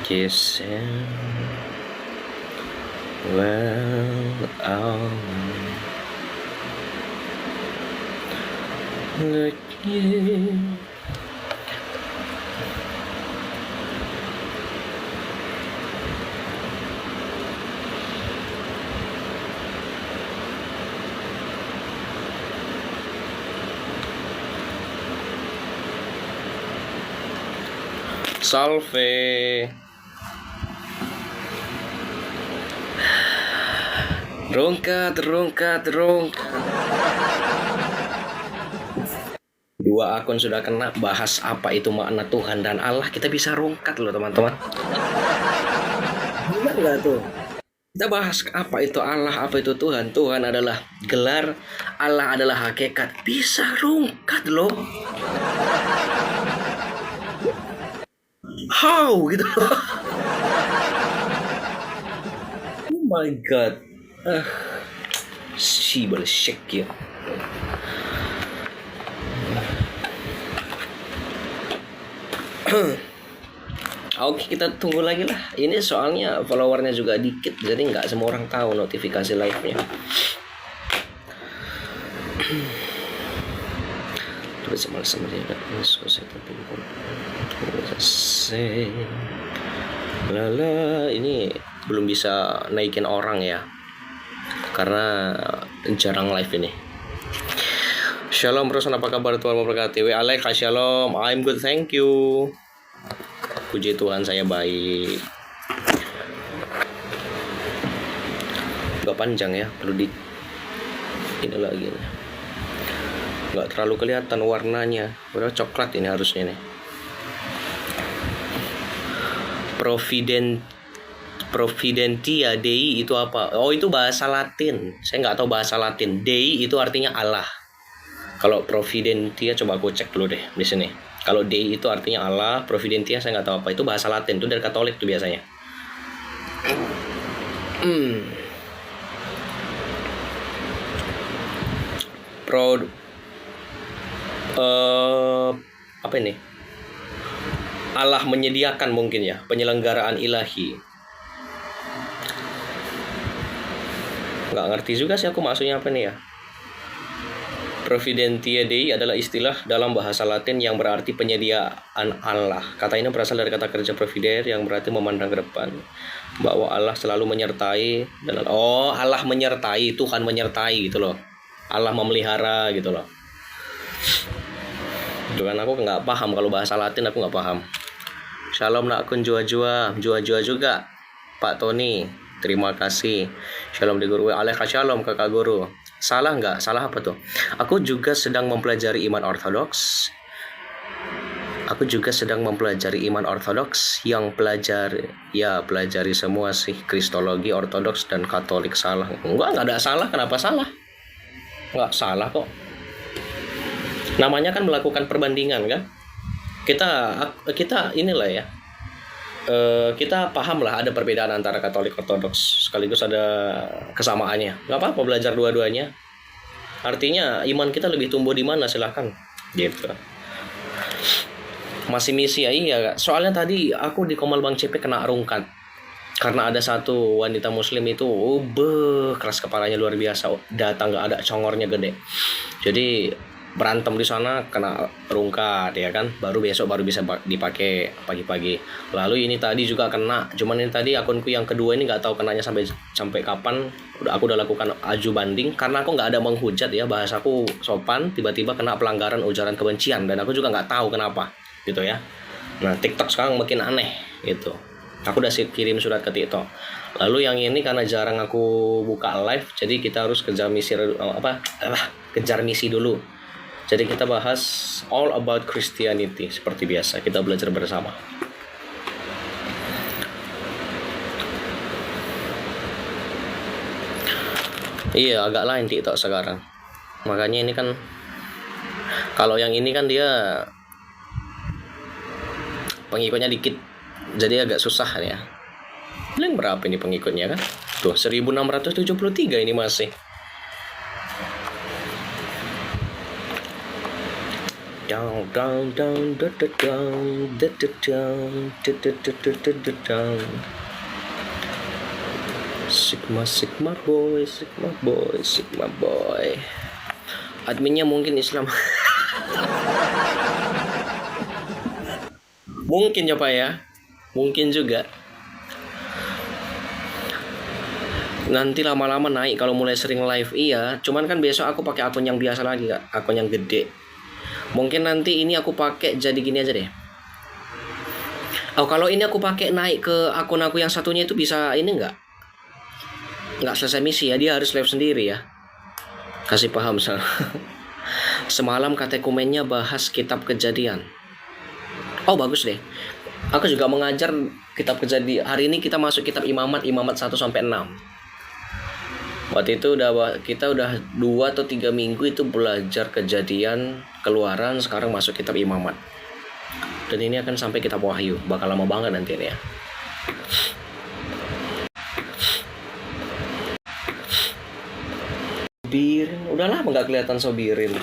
Kissing well out like you. Salve. Rongkat. Dua akun sudah kena bahas apa itu makna Tuhan dan Allah. Kita bisa rongkat loh teman-teman. Benar nggak tuh? Kita bahas apa itu Allah, apa itu Tuhan. Tuhan adalah gelar, Allah adalah hakikat. Bisa rongkat loh. How gitu. Oh my god. Si balsek ya. Oke, kita tunggu lagi lah. Ini soalnya followernya juga dikit, jadi nggak semua orang tahu notifikasi live-nya. Terus sama dia Lala, ini belum bisa naikin orang ya, karena jarang live ini. Shalom Rosan, apa kabar? Tuhan memberkati. Waalaikumsalam shalom. I'm good, thank you. Puji Tuhan, saya baik. Gak panjang ya, perlu di ini lagi nih. Gak terlalu kelihatan warnanya. Udah coklat ini harusnya nih. Providentia Dei itu apa? Oh, itu bahasa Latin. Saya nggak tahu bahasa Latin. Dei itu artinya Allah. Kalau Providentia coba aku cek dulu deh di sini. Kalau Dei itu artinya Allah, Providentia saya nggak tahu apa. Itu bahasa Latin, itu dari Katolik tuh biasanya. Apa ini? Allah menyediakan mungkin ya, penyelenggaraan ilahi. Nggak ngerti juga sih aku maksudnya apa nih ya. Providentia Dei adalah istilah dalam bahasa Latin yang berarti penyediaan Allah. Kata ini berasal dari kata kerja providere yang berarti memandang ke depan, bahwa Allah selalu menyertai dan Allah menyertai, Tuhan menyertai gitu loh. Allah memelihara gitu loh. Itu kan aku nggak paham kalau bahasa Latin, aku nggak paham. Shalom nak kun jua juga Pak Tony, terima kasih. Shalom di guru. Alaikum shalom kakak guru. Salah nggak? Salah apa tuh? Aku juga sedang mempelajari iman ortodoks. Yang pelajari semua sih, kristologi, ortodoks dan katolik. Salah? Nggak ada salah. Kenapa salah? Nggak salah kok. Namanya kan melakukan perbandingan kan. Kita inilah ya. Kita paham lah ada perbedaan antara Katolik Ortodoks, sekaligus ada kesamaannya. Nggak apa-apa belajar dua-duanya. Artinya iman kita lebih tumbuh di mana, silahkan gitu. Masih misi ya, iya. Soalnya tadi aku di Komal Bang CP kena rungkat karena ada satu wanita muslim itu keras kepalanya luar biasa, datang nggak ada congornya gede, jadi berantem di sana, kena rungkat ya kan, baru besok baru bisa dipakai pagi-pagi. Lalu ini tadi juga kena, cuman ini tadi akunku yang kedua ini nggak tahu kenanya sampai kapan. Aku udah lakukan aju banding karena aku nggak ada menghujat ya, bahasaku sopan, tiba-tiba kena pelanggaran ujaran kebencian dan aku juga nggak tahu kenapa gitu ya. Nah TikTok sekarang makin aneh gitu. Aku udah kirim surat ke TikTok. Lalu yang ini karena jarang aku buka live, jadi kita harus kejar misi dulu. Jadi kita bahas all about Christianity seperti biasa, kita belajar bersama. Iya, agak lain TikTok sekarang. Makanya ini kan, kalau yang ini kan dia pengikutnya dikit, jadi agak susah ya. Blank berapa ini pengikutnya kan? Tuh 1673 ini masih. Down down down down down down down. Sigma Sigma boy, Sigma boy, Sigma boy. Adminnya mungkin Islam. Mungkin ya Pak ya. Mungkin juga. Nanti lama-lama naik kalau mulai sering live. Iya, cuman kan besok aku pakai akun yang biasa lagi Kak, akun yang gede. Mungkin nanti ini aku pakai jadi gini aja deh. Oh, kalau ini aku pakai naik ke akun aku yang satunya itu bisa ini nggak selesai misi ya, dia harus live sendiri ya. Kasih paham Sal. Semalam katekumennya bahas kitab Kejadian. Oh bagus deh. Aku juga mengajar kitab Kejadian. Hari ini kita masuk kitab Imamat 1 sampai 6. Waktu itu kita udah 2 atau 3 minggu itu belajar Kejadian, Keluaran, sekarang masuk kitab Imamat. Dan ini akan sampai kitab Wahyu. Bakal lama banget nanti ini ya. Sobirin, udah lama nggak kelihatan Sobirin.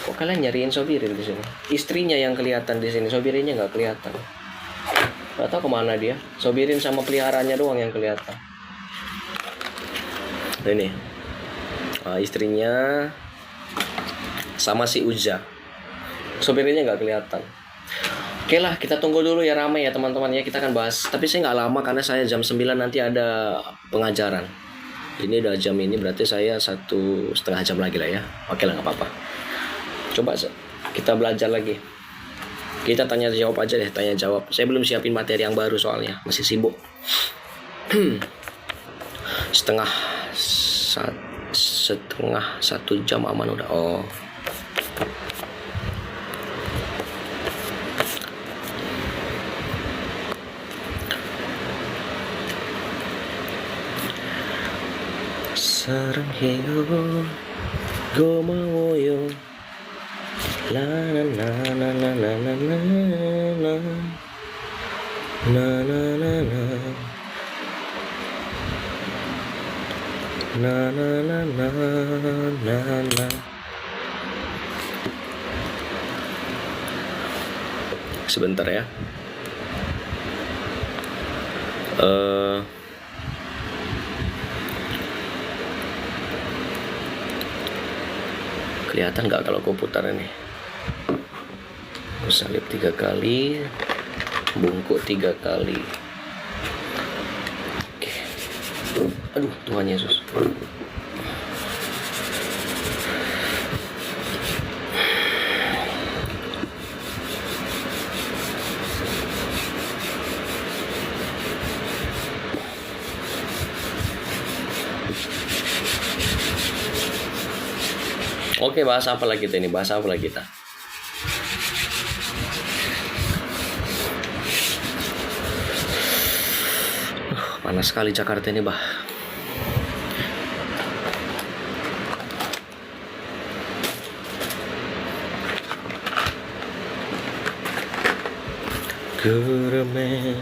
Kok kalian nyariin Sobirin di sini? Istrinya yang kelihatan di sini, Sobirinnya nggak kelihatan. Nggak tahu kemana dia. Sobirin sama peliharaannya doang yang kelihatan. Ini istrinya sama si Uza. Sobirinnya nggak kelihatan. Oke lah, kita tunggu dulu ya, ramai ya teman-teman ya, kita akan bahas. Tapi saya nggak lama karena saya jam 9 nanti ada pengajaran. Ini udah jam ini berarti saya 1,5 jam lagi lah ya. Oke lah, nggak apa-apa. Coba kita belajar lagi. Kita tanya jawab aja deh, tanya jawab. Saya belum siapin materi yang baru soalnya, masih sibuk. setengah 1 jam aman udah. Oh. Sarang hiyo gomawoyo la na na na na na na na na na na na na na na. Sebentar ya. Kelihatan nggak kalau aku putar ini? Aku salib 3 kali, bungkuk 3 kali. Oke. Aduh, Tuhan Yesus. Oke, bahas apa lagi kita ini? Bahas apa lagi kita? Panas sekali Jakarta ini, bah. 그름에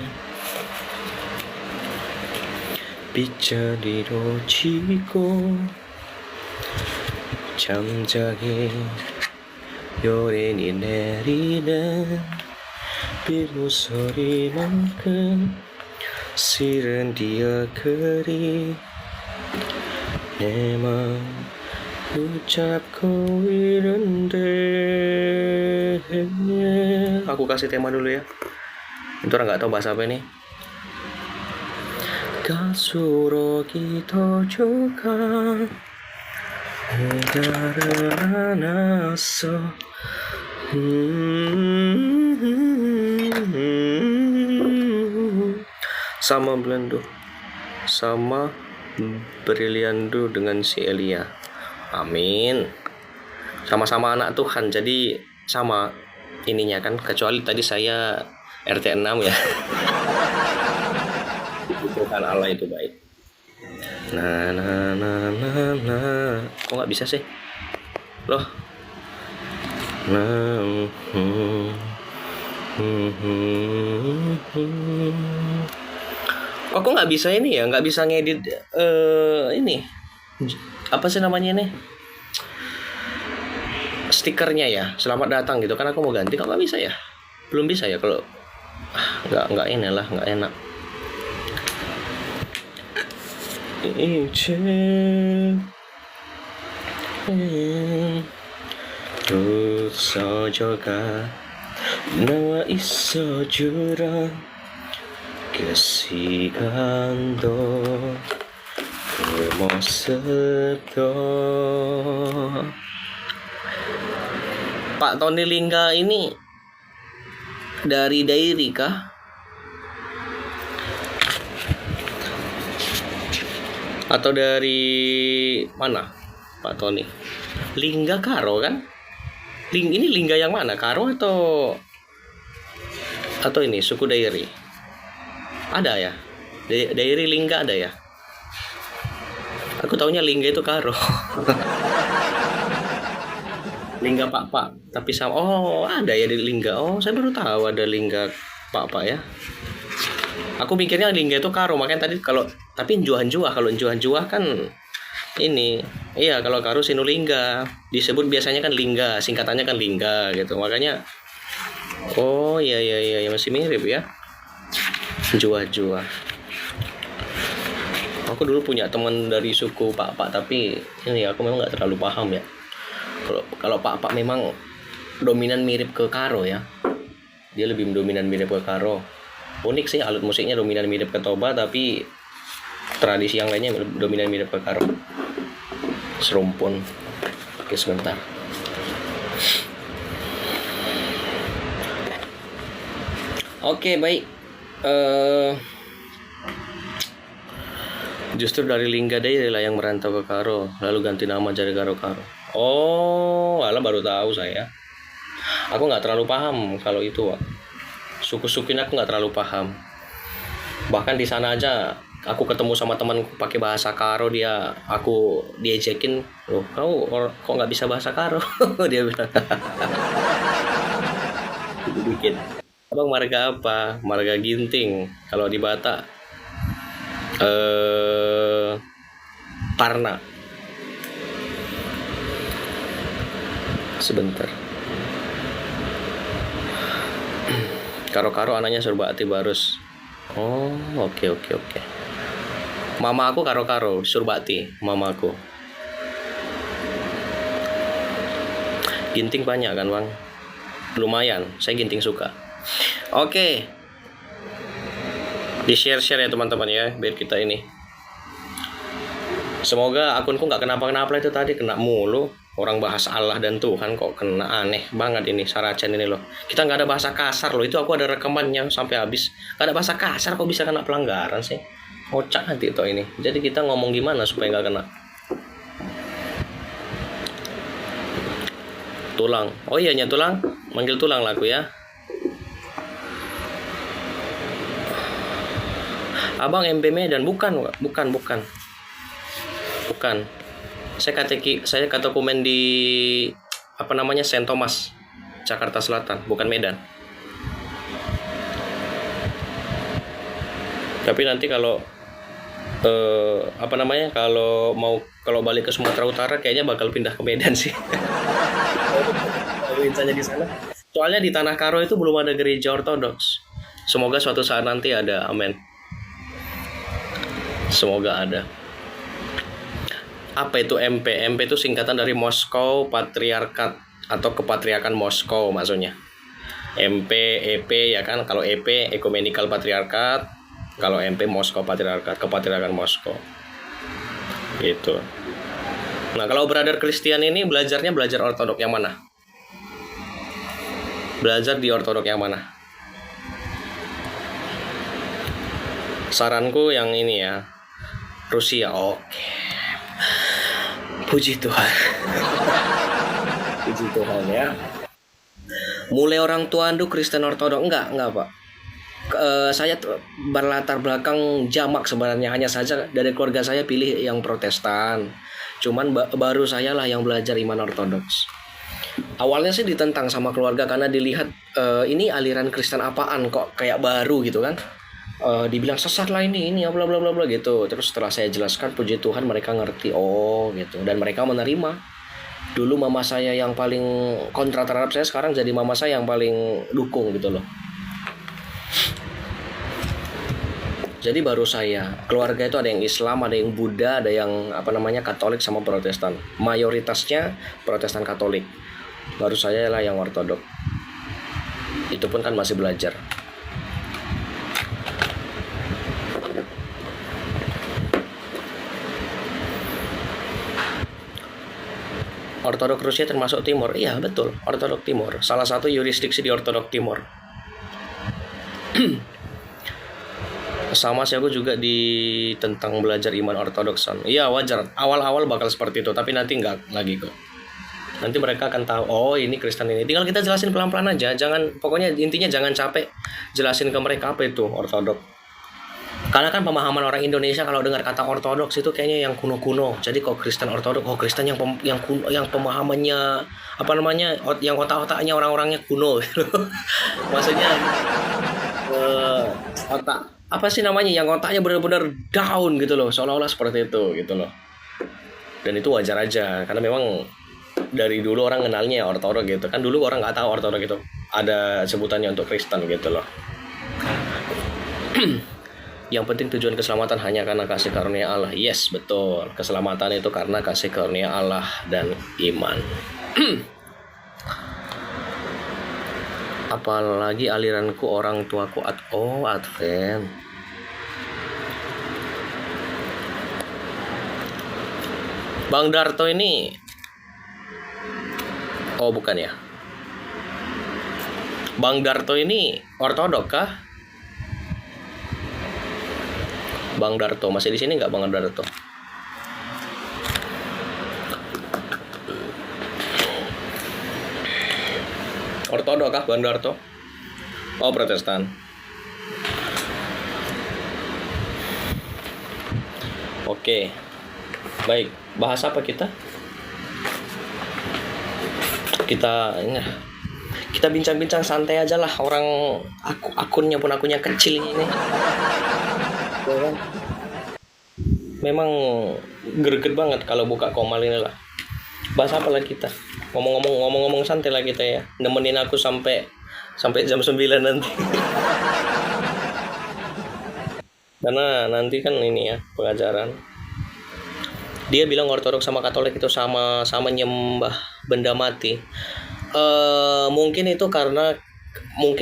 빗자리로 치고 잠자기 요린이 내리는 비무소리만큼 싫은 기억들이 내 맘 붙잡고 있는데. Aku kasih tema dulu ya. Itu orang nggak tahu bahasa apa ini. 갈수록이 더 좋아 나를 안았어. Sama Belando, sama Briliando dengan si Elia. Amin. Sama-sama anak Tuhan, jadi sama ininya kan, kecuali tadi saya RT 6 ya. Tuhan Allah itu baik. Nah, kok nggak bisa sih? Loh. Nah, Kok nggak bisa ini ya? Nggak bisa ngedit ini apa sih namanya nih? Stikernya ya. Selamat datang gitu kan aku mau ganti. Kok nggak bisa ya? Belum bisa ya kalau nggak ini lah, nggak enak. Terus saja nawa iso jurang kesigando kemoseto. Pak Tony Lingga ini dari Dairi kah? Atau dari mana Pak Tony? Lingga Karo kan? Ini Lingga yang mana? Karo atau ini suku Dairi? Ada ya? Dairi Lingga ada ya? Aku taunya Lingga itu Karo. Lingga Pak. Tapi sama ada ya di Lingga. Oh, saya baru tahu ada Lingga Pak ya. Aku mikirnya Lingga itu Karo, makanya tadi tapi Njuah kalau Njuah kan ini. Iya, kalau Karo Sinulingga. Disebut biasanya kan Lingga, singkatannya kan Lingga gitu. Makanya oh iya masih mirip ya. Njuah. Aku dulu punya teman dari suku Pak, tapi ini aku memang nggak terlalu paham ya. Kalau Pak memang dominan mirip ke Karo ya. Dia lebih dominan mirip ke Karo. Unik sih, alat musiknya dominan mirip ke Toba, tapi tradisi yang lainnya dominan mirip ke Karo. Serumpun. Oke, sebentar. Oke, baik. Justru dari Lingga Dairi lah yang merantau ke Karo, lalu ganti nama jadi Karo. Oh, alah baru tahu saya. Aku nggak terlalu paham kalau itu, Wak. Suku-suku ini aku nggak terlalu paham. Bahkan di sana aja aku ketemu sama temanku pakai bahasa Karo, aku diejekin, loh kau kok nggak bisa bahasa Karo? Dia bilang. Dikit. Abang marga apa? Marga Ginting. Kalau di Batak Parna. Sebentar. Karo anaknya Surbakti Barus. Oh, oke. Mama aku Karo Surbakti, mama aku. Ginting banyak kan, Bang? Lumayan, saya Ginting suka. Oke. Di-share ya teman-teman ya, biar kita ini. Semoga akunku nggak kenapa-kenapa itu tadi, kena mulu. Orang bahas Allah dan Tuhan kok kena, aneh banget ini Saracen ini loh. Kita nggak ada bahasa kasar loh, itu aku ada rekamannya sampai habis. Nggak ada bahasa kasar kok bisa kena pelanggaran sih. Kocak nanti itu ini. Jadi kita ngomong gimana supaya nggak kena. Tulang. Oh iya nya Tulang, manggil Tulang lah aku ya. Abang MP Medan bukan. Saya kata komen di Saint Thomas, Jakarta Selatan, bukan Medan. Tapi nanti kalau kalau balik ke Sumatera Utara kayaknya bakal pindah ke Medan sih. Di sana. Soalnya di Tanah Karo itu belum ada gereja ortodoks. Semoga suatu saat nanti ada, amin. Semoga ada. Apa itu MP? MP itu singkatan dari Moskow Patriarkat atau Kepatriarkan Moskow maksudnya. MP, EP ya kan. Kalau EP Ecumenical Patriarkat, kalau MP Moskow Patriarkat, Kepatriarkan Moskow. Gitu. Nah, kalau brother Christian ini belajar ortodok yang mana? Belajar di ortodok yang mana? Saranku yang ini ya. Rusia. Oke. Puji Tuhan. Puji Tuhan ya. Mulai orang tua Anda Kristen Ortodok enggak Pak. Saya berlatar belakang jamak sebenarnya, hanya saja dari keluarga saya pilih yang Protestan. Cuman baru saya lah yang belajar iman Ortodoks. Awalnya sih ditentang sama keluarga karena dilihat ini aliran Kristen apaan kok kayak baru gitu kan. dibilang sesat lah ini ya bla bla bla bla gitu. Terus setelah saya jelaskan, puji Tuhan mereka ngerti, oh gitu, dan mereka menerima. Dulu mama saya yang paling kontra terhadap saya, sekarang jadi mama saya yang paling dukung gitu loh. Jadi baru saya, keluarga itu ada yang Islam, ada yang Buddha, ada yang Katolik sama Protestan. Mayoritasnya Protestan Katolik. Baru saya lah yang Ortodok. Itu pun kan masih belajar. Ortodok Rusia termasuk Timur. Iya betul, Ortodok Timur. Salah satu yurisdiksi di Ortodok Timur. Sama sih, aku juga di tentang belajar iman ortodoksan. Iya wajar, awal-awal bakal seperti itu, tapi nanti nggak lagi kok. Nanti mereka akan tahu, oh ini Kristen ini. Tinggal kita jelasin pelan-pelan aja. Pokoknya intinya jangan capek jelasin ke mereka apa itu ortodok. Karena kan pemahaman orang Indonesia kalau dengar kata ortodoks itu kayaknya yang kuno-kuno. Jadi kok Kristen ortodok, Kristen yang kuno, yang pemahamannya yang otak-otaknya orang-orangnya kuno. Maksudnya otak apa sih namanya, yang otaknya benar-benar down gitu loh, seolah-olah seperti itu gitu loh. Dan itu wajar aja, karena memang dari dulu orang kenalnya ortodok gitu kan. Dulu orang nggak tahu ortodok itu ada sebutannya untuk Kristen gitu loh. Yang penting tujuan keselamatan hanya karena kasih karunia Allah. Yes, betul. Keselamatan itu karena kasih karunia Allah dan iman. Apalagi aliranku orang tuaku Advent. Bang Darto ini, oh bukan ya, Bang Darto ini ortodok kah? Bang Darto masih di sini nggak, Bang Darto? Ortodok kah Bang Darto? Oh Protestan. Oke, baik. Bahas apa kita? Kita bincang-bincang santai aja lah. Orang akunnya kecil ini. Memang greget banget kalau buka Komal ini lah. Bahas apa lah kita? Ngomong-ngomong santai lah kita ya. Nemenin aku sampai jam 9 nanti. Karena nanti kan ini ya pengajaran. Dia bilang ortodoks sama Katolik itu sama nyembah benda mati. Mungkin itu karena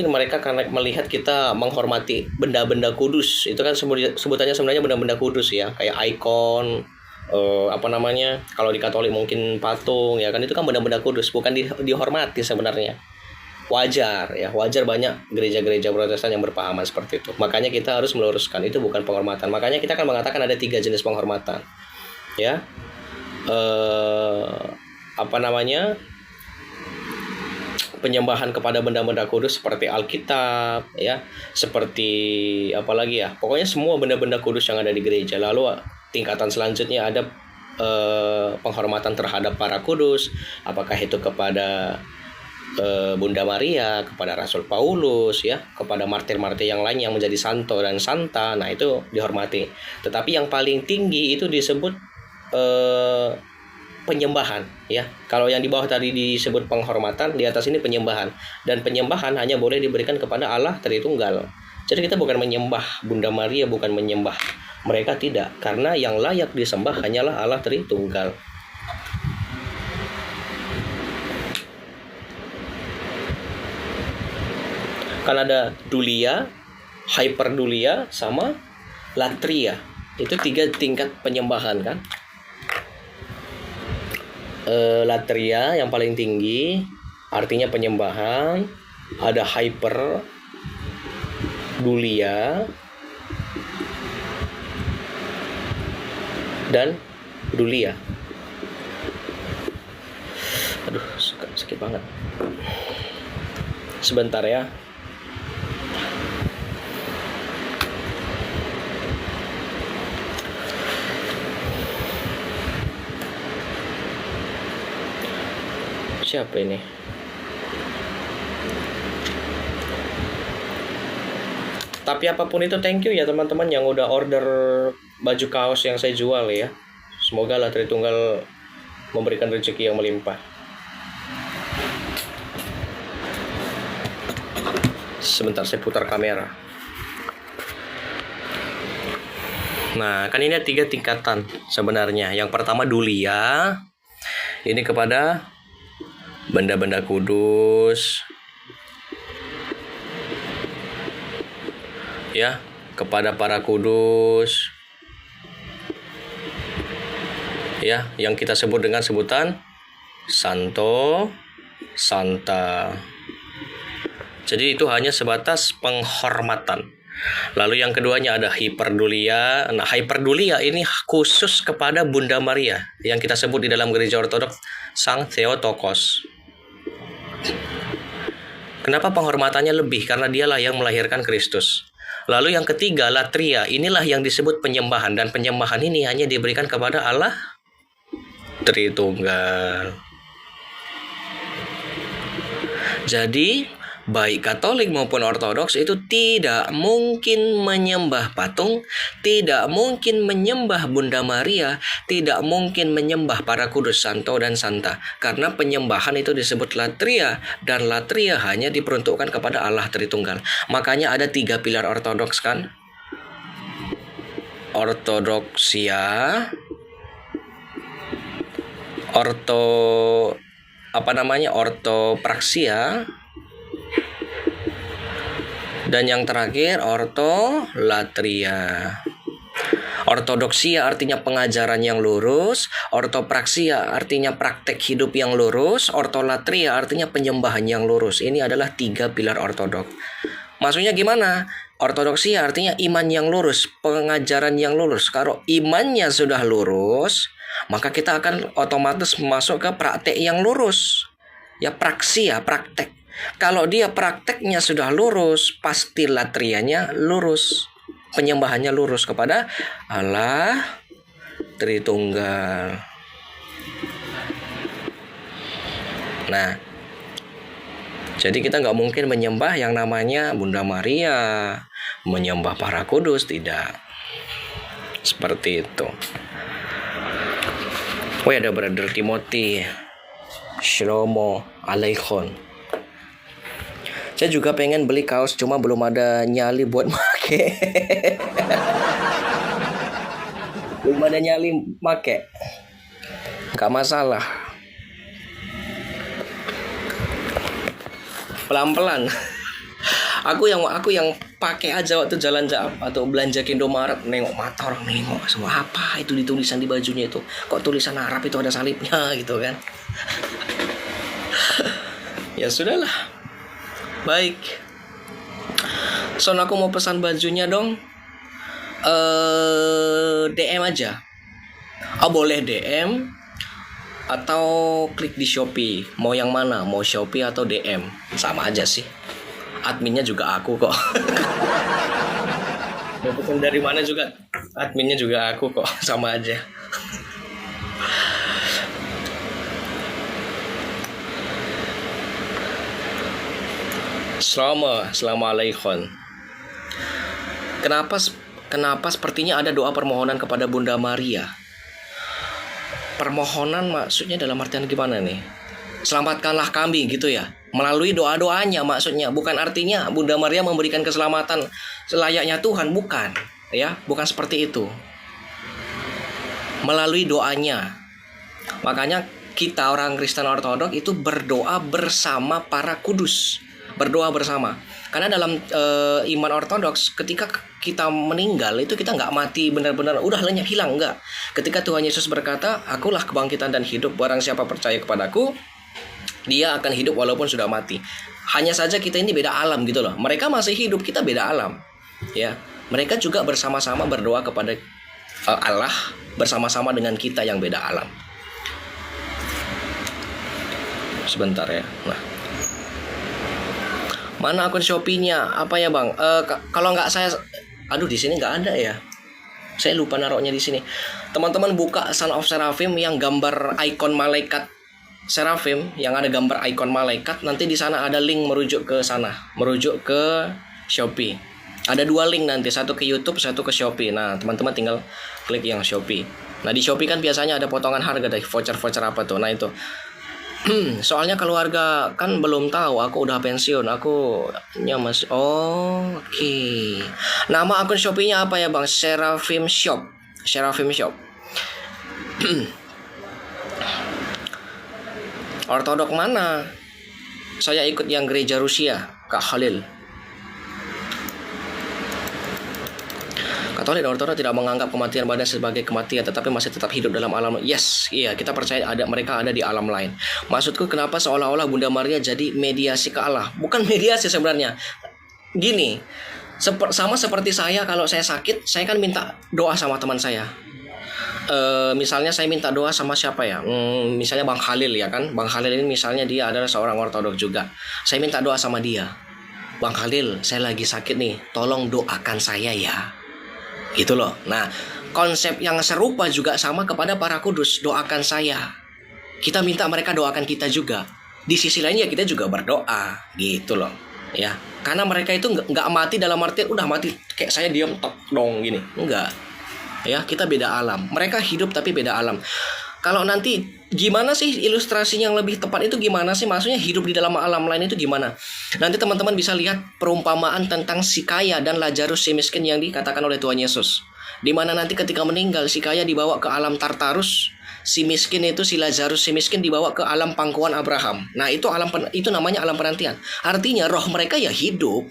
mereka melihat kita menghormati benda-benda kudus. Itu kan sebutannya sebenarnya benda-benda kudus ya, kayak ikon, kalau di Katolik mungkin patung ya kan, itu kan benda-benda kudus, bukan dihormati sebenarnya. Wajar banyak gereja-gereja Protestan yang berpahaman seperti itu. Makanya kita harus meluruskan, itu bukan penghormatan. Makanya kita kan mengatakan ada 3 jenis penghormatan. Ya. Penyembahan kepada benda-benda kudus seperti Alkitab ya, seperti apalagi ya, pokoknya semua benda-benda kudus yang ada di gereja. Lalu tingkatan selanjutnya ada penghormatan terhadap para kudus, apakah itu kepada Bunda Maria, kepada Rasul Paulus ya, kepada martir-martir yang lain yang menjadi santo dan santa. Nah itu dihormati. Tetapi yang paling tinggi itu disebut penyembahan ya. Kalau yang di bawah tadi disebut penghormatan, di atas ini penyembahan. Dan penyembahan hanya boleh diberikan kepada Allah Tritunggal. Jadi kita bukan menyembah Bunda Maria, bukan menyembah mereka, tidak. Karena yang layak disembah hanyalah Allah Tritunggal. Kan ada dulia, hyperdulia, sama latria. Itu 3 tingkat penyembahan kan. Latria yang paling tinggi, artinya penyembahan. Ada hyperdulia dan dulia. Aduh, sakit banget. Sebentar ya. Siapa ini? Tapi apapun itu, thank you ya teman-teman yang udah order baju kaos yang saya jual ya. Semoga lah Tritunggal memberikan rezeki yang melimpah. Sebentar saya putar kamera. Nah, kan ini ada 3 tingkatan sebenarnya. Yang pertama dulia. Ini kepada benda-benda kudus. Ya, kepada para kudus. Ya, yang kita sebut dengan sebutan santo, santa. Jadi itu hanya sebatas penghormatan. Lalu yang keduanya ada hiperdulia. Nah, hiperdulia ini khusus kepada Bunda Maria yang kita sebut di dalam gereja Ortodoks Sang Theotokos. Kenapa penghormatannya lebih? Karena dialah yang melahirkan Kristus. Lalu yang ketiga, latria. Inilah yang disebut penyembahan. Dan penyembahan ini hanya diberikan kepada Allah Tritunggal. Jadi, baik Katolik maupun Ortodoks itu tidak mungkin menyembah patung, tidak mungkin menyembah Bunda Maria, tidak mungkin menyembah para kudus santo dan santa. Karena penyembahan itu disebut latria, dan latria hanya diperuntukkan kepada Allah Tritunggal. Makanya ada 3 pilar Ortodoks kan? Ortodoksia, ortopraksia, dan yang terakhir ortolatria. Ortodoksia artinya pengajaran yang lurus, ortopraksia artinya praktek hidup yang lurus, ortolatria artinya penyembahan yang lurus. Ini adalah 3 pilar ortodoks. Maksudnya gimana? Ortodoksia artinya iman yang lurus, pengajaran yang lurus. Kalau imannya sudah lurus, maka kita akan otomatis masuk ke praktek yang lurus. Ya, praksia, praktek. Kalau dia prakteknya sudah lurus, pasti latrianya lurus. Penyembahannya lurus kepada Allah Tritunggal. Nah, jadi kita nggak mungkin menyembah yang namanya Bunda Maria, menyembah para kudus, tidak. Seperti itu. Oh, ada Brother Timothy. Shlomo Aleicon. Saya juga pengen beli kaos, cuma belum ada nyali buat make. Belum ada nyali make. Gak masalah. Pelan-pelan. Aku yang pakai aja waktu jalan atau belanja ke Indomaret, nengok mata orang, nengok semua apa itu ditulisan di bajunya itu. Kok tulisan Arab itu ada salibnya gitu kan. Ya sudahlah. Baik. Son, aku mau pesan bajunya dong. DM aja. Oh, boleh DM atau klik di Shopee. Mau yang mana? Mau Shopee atau DM? Sama aja sih. Adminnya juga aku kok. Mau pesan dari mana juga adminnya juga aku kok. Sama aja. Assalamualaikum. Kenapa sepertinya ada doa permohonan kepada Bunda Maria? Permohonan maksudnya dalam artian gimana nih? Selamatkanlah kami gitu ya. Melalui doa-doanya maksudnya. Bukan artinya Bunda Maria memberikan keselamatan selayaknya Tuhan, bukan. Ya, bukan seperti itu. Melalui doanya. Makanya kita orang Kristen Ortodoks itu berdoa bersama para kudus. Berdoa bersama. Karena dalam iman Ortodoks, ketika kita meninggal itu kita nggak mati benar-benar udah lenyap hilang, enggak. Ketika Tuhan Yesus berkata, akulah kebangkitan dan hidup, barang siapa percaya kepadaku, dia akan hidup walaupun sudah mati. Hanya saja kita ini beda alam gitu loh. Mereka masih hidup, kita beda alam. Ya, mereka juga bersama-sama berdoa kepada Allah bersama-sama dengan kita yang beda alam. Sebentar ya. Nah, mana akun Shopee-nya? Apa ya bang? Kalau nggak saya, aduh di sini nggak ada ya. Saya lupa naruhnya di sini. Teman-teman buka Son of Seraphim yang gambar ikon malaikat Seraphim, yang ada gambar ikon malaikat. Nanti di sana ada link merujuk ke sana, merujuk ke Shopee. Ada 2 link nanti, satu ke YouTube, satu ke Shopee. Nah, teman-teman tinggal klik yang Shopee. Nah, di Shopee kan biasanya ada potongan harga dari voucher-voucher apa tuh. Nah, itu. Soalnya keluarga kan belum tahu aku udah pensiun. Aku masih oke. Nama akun Shopee-nya apa ya, Bang? Seraphim Shop. Seraphim Shop. Ortodok mana? Saya ikut yang gereja Rusia, Kak Khalil. Katolik dan Ortodok tidak menganggap kematian badan sebagai kematian, tetapi masih tetap hidup dalam alam. Yes, iya, kita percaya mereka ada di alam lain. Maksudku, kenapa seolah-olah Bunda Maria jadi mediasi ke Allah? Bukan mediasi sebenarnya. Gini, sama seperti saya, kalau saya sakit, saya kan minta doa sama teman saya. Misalnya saya minta doa sama siapa ya? Misalnya Bang Khalil ya kan. Bang Khalil ini misalnya dia adalah seorang Ortodok juga. Saya minta doa sama dia. Bang Khalil, saya lagi sakit nih, tolong doakan saya ya. Gitu loh. Nah, konsep yang serupa juga sama kepada para kudus. Doakan saya. Kita minta mereka doakan kita juga. Di sisi lainnya kita juga berdoa. Gitu loh. Ya, karena mereka itu nggak mati dalam artian udah mati kayak saya diam tok dong gini. Enggak. Ya, kita beda alam. Mereka hidup tapi beda alam. Kalau nanti gimana sih ilustrasinya yang lebih tepat itu gimana sih? Maksudnya hidup di dalam alam lain itu gimana? Nanti teman-teman bisa lihat perumpamaan tentang si kaya dan Lazarus si miskin yang dikatakan oleh Tuhan Yesus. Dimana nanti ketika meninggal si kaya dibawa ke alam Tartarus, si miskin itu si Lazarus si miskin dibawa ke alam pangkuan Abraham. Nah, itu namanya alam penantian. Artinya roh mereka ya hidup.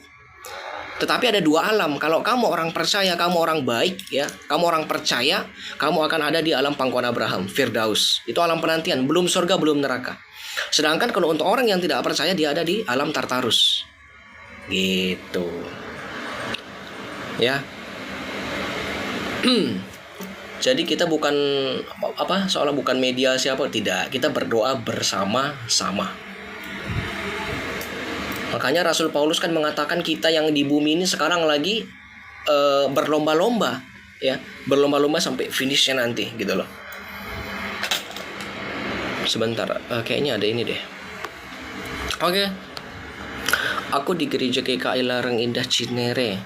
Tetapi ada 2 alam. Kalau kamu orang percaya, kamu orang baik ya, kamu orang percaya, kamu akan ada di alam pangkuan Abraham, Firdaus. Itu alam penantian, belum surga, belum neraka. Sedangkan kalau untuk orang yang tidak percaya, dia ada di alam Tartarus. Gitu. Ya. Jadi kita bukan seolah bukan media siapa, tidak. Kita berdoa bersama-sama. Makanya Rasul Paulus kan mengatakan kita yang di bumi ini sekarang lagi berlomba-lomba ya, berlomba-lomba sampai finishnya nanti gitu loh. Sebentar, kayaknya ada ini deh. Oke. Aku di gereja GKI Larang Indah Cinere.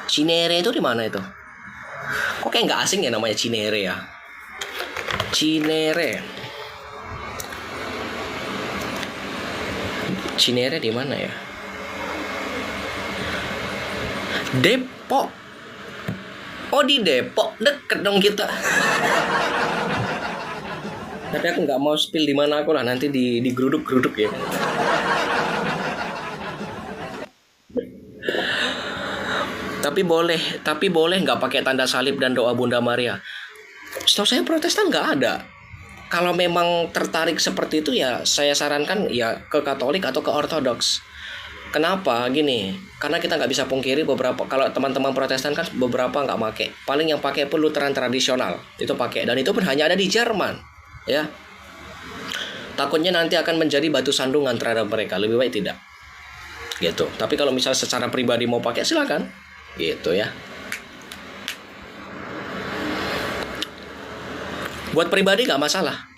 Cinere itu di mana itu? Kok kayak nggak asing ya namanya Cinere ya? Cinere. Cinere di mana ya? Depok. Oh, di Depok, deket dong kita. Tapi aku nggak mau spill di mana aku lah, nanti di geruduk ya. Tapi boleh nggak pakai tanda salib dan doa Bunda Maria? Setahu saya Protestan nggak ada. Kalau memang tertarik seperti itu ya saya sarankan ya ke Katolik atau ke Ortodoks. Kenapa? Gini, karena kita nggak bisa pungkiri beberapa, kalau teman-teman Protestan kan beberapa nggak pakai. Paling yang pakai pun Lutheran tradisional itu pakai, dan itu pun hanya ada di Jerman, ya. Takutnya nanti akan menjadi batu sandungan terhadap mereka. Lebih baik tidak, gitu. Tapi kalau misalnya secara pribadi mau pakai silakan, gitu ya. Buat pribadi nggak masalah.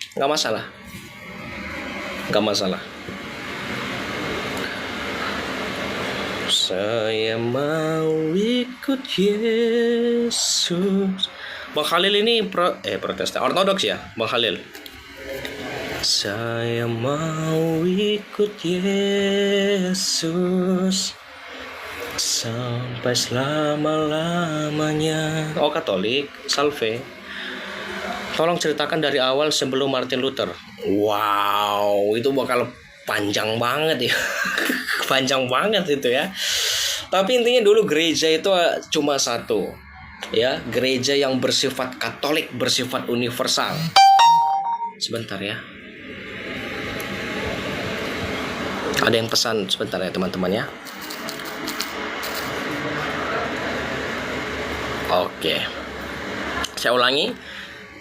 Saya mau ikut Yesus. Bang Khalil ini Protestan, Ortodoks ya, Bang Khalil. Saya mau ikut Yesus sampai selama-lamanya. Oh, Katolik, Salve. Tolong ceritakan dari awal sebelum Martin Luther. Wow, itu bakal panjang banget ya. Panjang banget itu ya. Tapi intinya dulu gereja itu cuma satu. Ya, gereja yang bersifat Katolik, bersifat universal. Sebentar ya. Ada yang pesan sebentar ya teman-teman ya. Oke. Saya ulangi.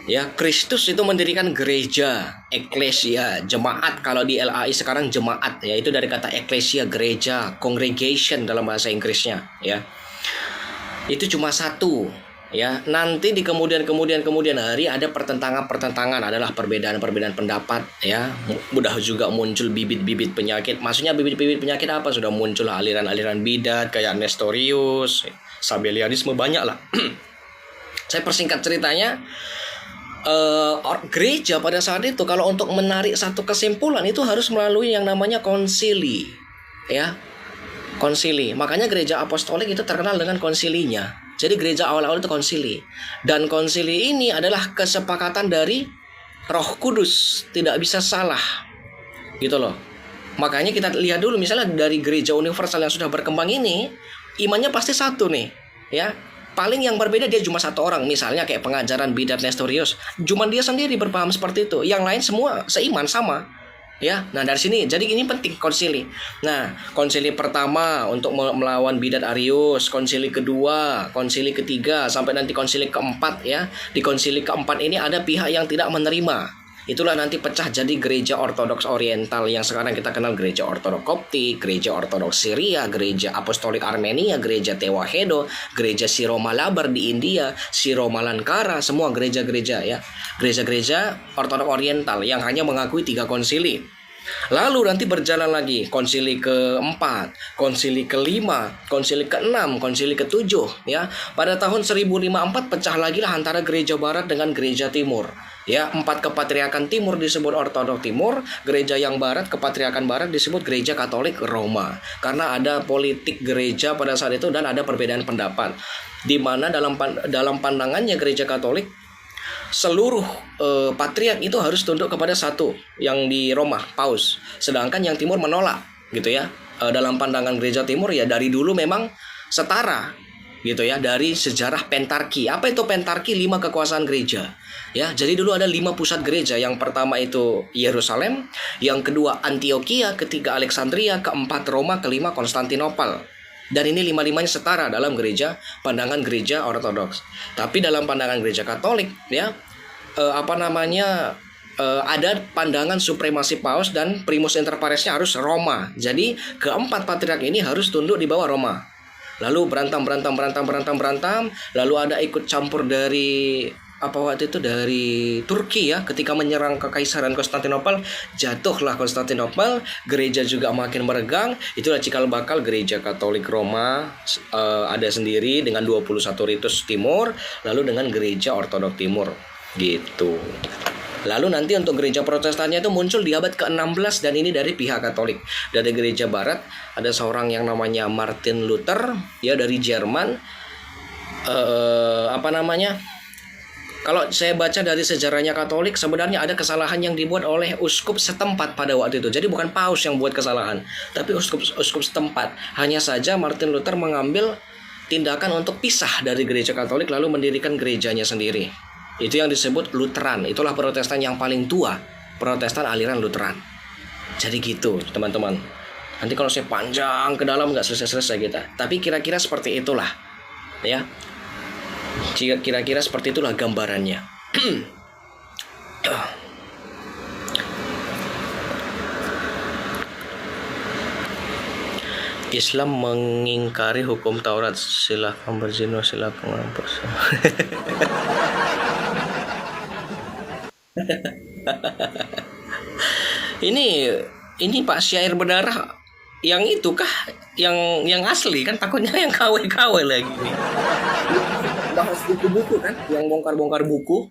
Ya, Kristus itu mendirikan gereja, eklesia, jemaat. Kalau di LAI sekarang jemaat, ya itu dari kata eklesia, gereja, congregation dalam bahasa Inggrisnya, ya. Itu cuma satu, Ya, nanti di kemudian hari ada pertentangan adalah perbedaan pendapat ya. Mudah juga muncul bibit-bibit penyakit. Maksudnya bibit-bibit penyakit apa? Sudah muncul aliran-aliran bidat kayak Nestorius, Sabellianisme, banyak lah. Saya persingkat ceritanya, gereja pada saat itu kalau untuk menarik satu kesimpulan itu harus melalui yang namanya konsili. Ya. Konsili. Makanya gereja apostolik itu terkenal dengan konsilinya. Jadi gereja awal-awal itu konsili. Dan konsili ini adalah kesepakatan dari Roh Kudus, tidak bisa salah. Gitu loh. Makanya kita lihat dulu misalnya dari gereja universal yang sudah berkembang ini, imannya pasti satu nih, ya. Paling yang berbeda dia cuma satu orang, misalnya kayak pengajaran bidat Nestorius. Cuma dia sendiri berpaham seperti itu. Yang lain semua seiman sama. Ya, nah dari sini, jadi ini penting konsili. Nah, konsili pertama untuk melawan bidat Arius, konsili kedua, konsili ketiga, sampai nanti konsili keempat ya. Di konsili keempat ini ada pihak yang tidak menerima. Itulah nanti pecah jadi gereja Ortodoks Oriental yang sekarang kita kenal gereja Ortodoks Koptik, gereja Ortodoks Syria, gereja Apostolik Armenia, gereja Tewahedo, gereja Siromalabar di India, Siromalankara, semua gereja-gereja ya. Gereja-gereja Ortodoks Oriental yang hanya mengakui 3 konsili. Lalu nanti berjalan lagi konsili keempat, konsili kelima, konsili keenam, konsili ketujuh ya. Pada tahun 1054 pecah lagi lah antara gereja barat dengan gereja timur. Ya, 4 kepatriarkan timur disebut Ortodoks Timur, gereja yang barat, kepatriarkan barat disebut gereja Katolik Roma. Karena ada politik gereja pada saat itu dan ada perbedaan pendapat. Di mana dalam pandangannya gereja Katolik seluruh patriark itu harus tunduk kepada satu yang di Roma, Paus. Sedangkan yang timur menolak, gitu ya. Dalam pandangan gereja timur ya dari dulu memang setara, gitu ya, dari sejarah pentarki. Apa itu pentarki? 5 kekuasaan gereja. Ya, jadi dulu ada 5 pusat gereja. Yang pertama itu Yerusalem, yang kedua Antioquia, ketiga Alexandria, keempat Roma, kelima Konstantinopel. Dan ini 5-5-nya setara dalam pandangan gereja Ortodoks. Tapi dalam pandangan gereja Katolik, ya, ada pandangan supremasi Paus dan primus inter paresnya harus Roma. Jadi keempat patriark ini harus tunduk di bawah Roma. Lalu berantem. Lalu ada ikut campur dari waktu itu dari Turki ya, ketika menyerang kekaisaran Konstantinopel, jatuhlah Konstantinopel, gereja juga makin meregang. Itulah cikal bakal gereja Katolik Roma ada sendiri dengan 21 ritus timur, lalu dengan gereja Ortodoks Timur gitu. Lalu nanti untuk gereja Protestannya itu muncul di abad ke-16 dan ini dari pihak Katolik. Dari gereja Barat ada seorang yang namanya Martin Luther ya dari Jerman. Kalau saya baca dari sejarahnya Katolik, sebenarnya ada kesalahan yang dibuat oleh uskup setempat pada waktu itu. Jadi bukan paus yang buat kesalahan, tapi uskup setempat. Hanya saja Martin Luther mengambil tindakan untuk pisah dari gereja Katolik lalu mendirikan gerejanya sendiri. Itu yang disebut Lutheran. Itulah Protestan yang paling tua, Protestan aliran Lutheran. Jadi gitu teman-teman. Nanti kalau saya panjang ke dalam nggak selesai-selesai kita. Tapi kira-kira seperti itulah ya. Kira-kira seperti itulah gambarannya. Islam mengingkari hukum Taurat. Silakan berzina, silakan merampok. Ini Pak syair berdarah yang itu kah? Yang asli kan, takutnya yang KW lagi nih. Bahas buku-buku kan, yang bongkar-bongkar buku.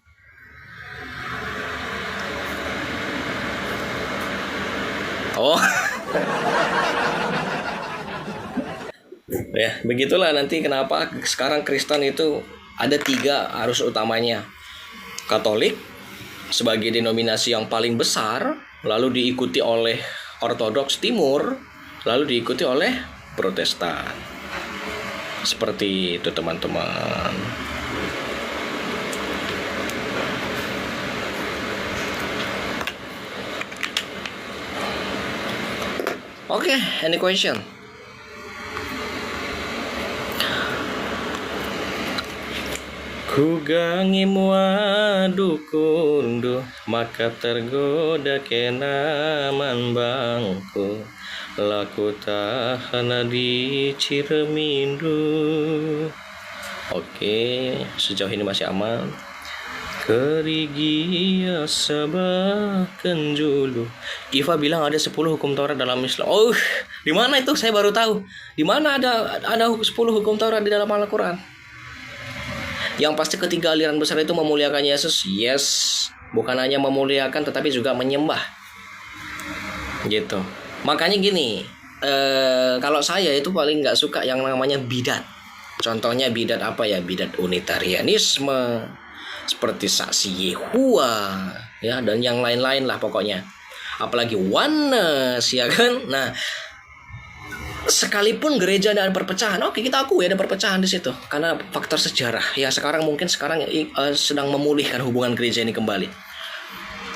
Oh. Ya, begitulah nanti kenapa sekarang Kristen itu ada 3 arus utamanya. Katolik sebagai denominasi yang paling besar, lalu diikuti oleh Ortodoks Timur, lalu diikuti oleh Protestan. Seperti itu teman-teman. Oke, any question? Kugangimu adukundu, maka tergoda kenaman bangku. Laku tahana di Ciremindu. Oke, sejauh ini masih aman. Kerigia sabah kenjulu. Iva bilang ada 10 hukum Taurat dalam Islam. Oh, di mana itu? Saya baru tahu. Di mana ada 10 hukum Taurat di dalam Al-Qur'an? Yang pasti ketiga aliran besar itu memuliakan Yesus. Yes, bukan hanya memuliakan tetapi juga menyembah. Gitu. Makanya gini, kalau saya itu paling nggak suka yang namanya bidat. Contohnya bidat apa ya? Bidat unitarianisme, seperti saksi Yehua, ya, dan yang lain-lain lah pokoknya. Apalagi oneness, ya kan? Nah, sekalipun gereja ada perpecahan, oke, kita akui ada perpecahan di situ karena faktor sejarah. Ya, sekarang sedang memulihkan hubungan gereja ini kembali.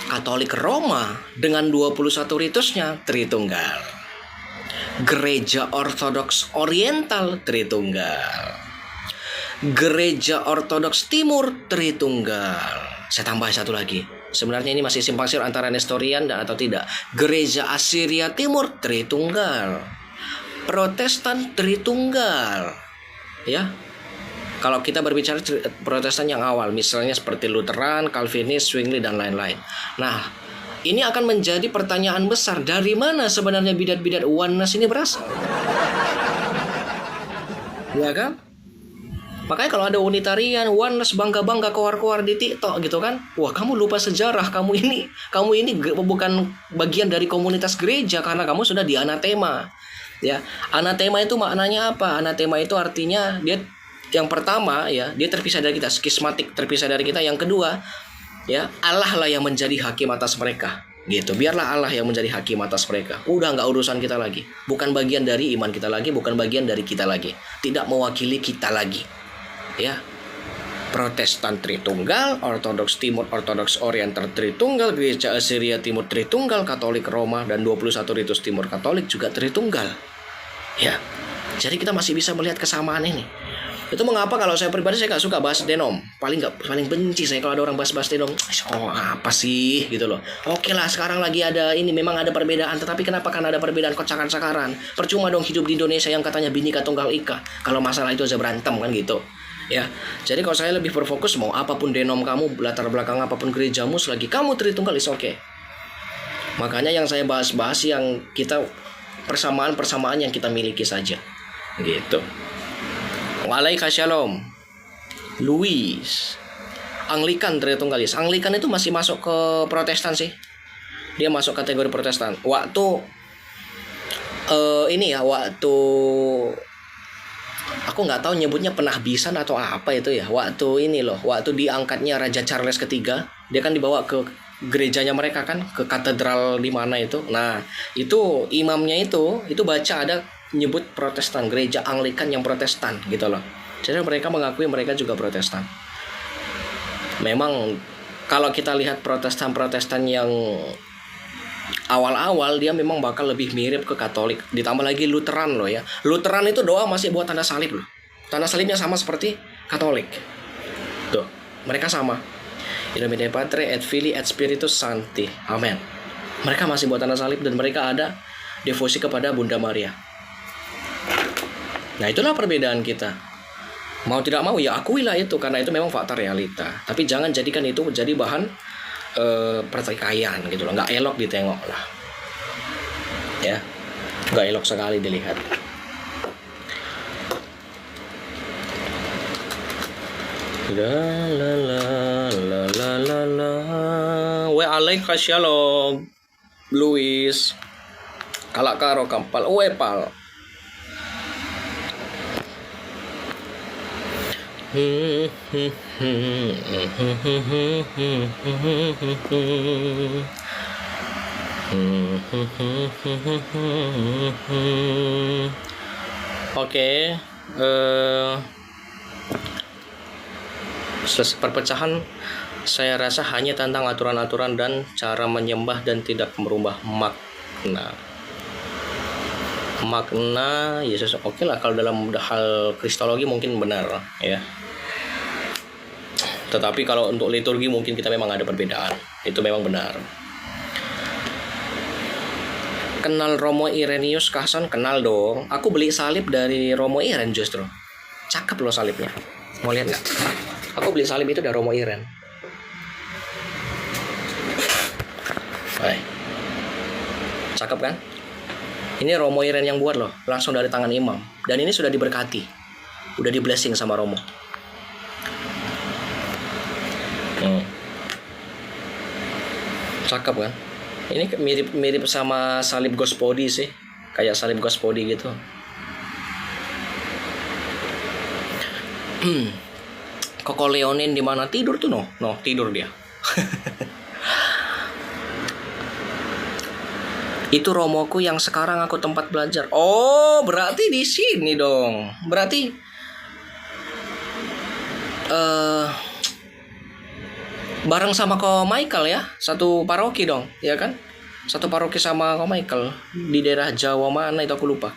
Katolik Roma dengan 21 ritusnya Tritunggal. Gereja Ortodoks Oriental Tritunggal. Gereja Ortodoks Timur Tritunggal. Saya tambah satu lagi. Sebenarnya ini masih simpang siur antara Nestorian dan atau tidak. Gereja Assyria Timur Tritunggal. Protestan Tritunggal. Ya. Kalau kita berbicara Protestan yang awal, misalnya seperti Lutheran, Calvinis, Zwingli dan lain-lain. Nah, ini akan menjadi pertanyaan besar, dari mana sebenarnya bidat-bidat oneness ini berasal? Ya kan? Makanya kalau ada unitarian, oneness bangga-bangga keluar-keluar di TikTok gitu kan. Wah, kamu lupa sejarah, kamu ini bukan bagian dari komunitas gereja karena kamu sudah di anatema. Ya, anatema itu maknanya apa? Anatema itu artinya dia yang pertama ya, dia terpisah dari kita, skismatik, terpisah dari kita. Yang kedua, ya, Allah lah yang menjadi hakim atas mereka. Gitu, biarlah Allah yang menjadi hakim atas mereka. Udah nggak urusan kita lagi. Bukan bagian dari iman kita lagi, bukan bagian dari kita lagi. Tidak mewakili kita lagi. Ya, Protestan Tritunggal, Ortodoks Timur, Ortodoks Oriental Tritunggal, Gereja Assyria Timur Tritunggal, Katolik Roma dan 21 ritus Timur Katolik juga Tritunggal. Ya, jadi kita masih bisa melihat kesamaan ini. Itu mengapa kalau saya pribadi saya nggak suka bahas denom. Paling benci saya kalau ada orang bahas denom. Oh, apa sih gitu loh. Oke lah, sekarang lagi ada ini, memang ada perbedaan, tetapi kenapa kan ada perbedaan kocakan-sakaran? Percuma dong hidup di Indonesia yang katanya Bhinneka Tunggal Ika kalau masalah itu aja berantem kan gitu. Ya, jadi kalau saya lebih berfokus mau apapun denom kamu, latar belakang apapun gerejamu, selagi kamu Tritunggal is oke. Makanya yang saya bahas yang kita persamaan yang kita miliki saja, gitu. Waalaikumsalam. Louis, Anglikan Tritunggalis. Anglikan itu masih masuk ke Protestan sih. Dia masuk kategori Protestan. Waktu aku nggak tahu nyebutnya penahbisan atau apa itu ya. Waktu diangkatnya Raja Charles III, dia kan dibawa ke gerejanya mereka kan, ke katedral di mana itu. Nah, itu imamnya itu baca ada nyebut Protestan, gereja Anglikan yang Protestan gitu loh. Jadi mereka mengakui mereka juga Protestan. Memang kalau kita lihat Protestan yang awal-awal dia memang bakal lebih mirip ke Katolik. Ditambah lagi Lutheran loh ya. Lutheran itu doa masih buat tanda salib loh. Tanda salibnya sama seperti Katolik. Tuh, mereka sama. In nomine Patri et Filii et Spiritus Sancti. Amin. Mereka masih buat tanda salib dan mereka ada devosi kepada Bunda Maria. Nah, itulah perbedaan kita. Mau tidak mau ya akuilah itu, karena itu memang fakta realita. Tapi jangan jadikan itu menjadi bahan pertikaian gitu loh. Nggak elok ditengok lah. Ya, nggak elok sekali dilihat. La la la la la la la. Waalaikumsalam. Louis. Kalak karo kampal. Pal. Oke, perpecahan saya rasa hanya tentang aturan-aturan dan cara menyembah dan tidak merubah makna Yesus. Oke lah, kalau dalam hal kristologi mungkin benar ya. Tetapi kalau untuk liturgi mungkin kita memang ada perbedaan. Itu memang benar. Kenal Romo Irenaeus Kason? Kenal dong. Aku beli salib dari Romo Iren justru. Cakep loh salibnya. Mau lihat nggak? Aku beli salib itu dari Romo Iren. Hai. Cakep kan? Ini Romo Iren yang buat loh, langsung dari tangan imam. Dan ini sudah diberkati, udah di blessing sama Romo. Cakep kan? Ini mirip sama salib Gospodi sih, kayak salib Gospodi gitu. Koko Leonin di mana tidur tuh no tidur dia. Itu romoku yang sekarang aku tempat belajar. Oh, berarti di sini dong. Berarti bareng sama Ko Michael ya, satu paroki dong, ya kan? Satu paroki sama Ko Michael di daerah Jawa mana itu aku lupa.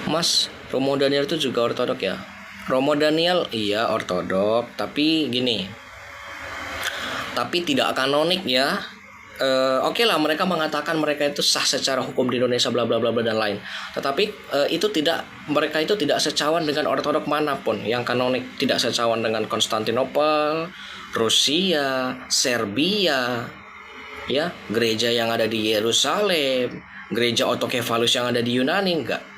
Mas, Romo Daniel itu juga ortodok ya? Romo Daniel iya ortodok, tapi gini. Tapi tidak kanonik ya. Oke lah, mereka mengatakan mereka itu sah secara hukum di Indonesia bla bla bla dan lain. Tetapi mereka itu tidak secawan dengan ortodok manapun yang kanonik, tidak secawan dengan Konstantinopel, Rusia, Serbia, ya, gereja yang ada di Yerusalem, gereja Autokefalus yang ada di Yunani, enggak.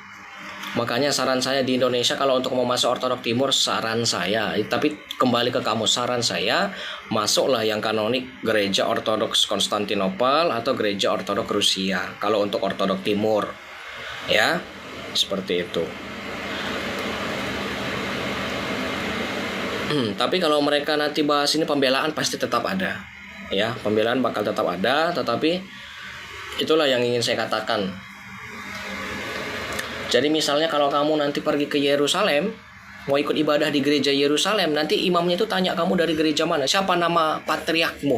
Makanya saran saya di Indonesia kalau untuk mau masuk ortodok timur, saran saya, tapi kembali ke kamu, saran saya masuklah yang kanonik gereja ortodoks Konstantinopel atau gereja ortodok Rusia kalau untuk ortodok timur, ya, seperti itu. Tapi kalau mereka nanti bahas ini, pembelaan pasti tetap ada, ya, pembelaan bakal tetap ada. Tetapi itulah yang ingin saya katakan. Jadi misalnya kalau kamu nanti pergi ke Yerusalem, mau ikut ibadah di gereja Yerusalem, nanti imamnya itu tanya kamu dari gereja mana, siapa nama patriarkmu,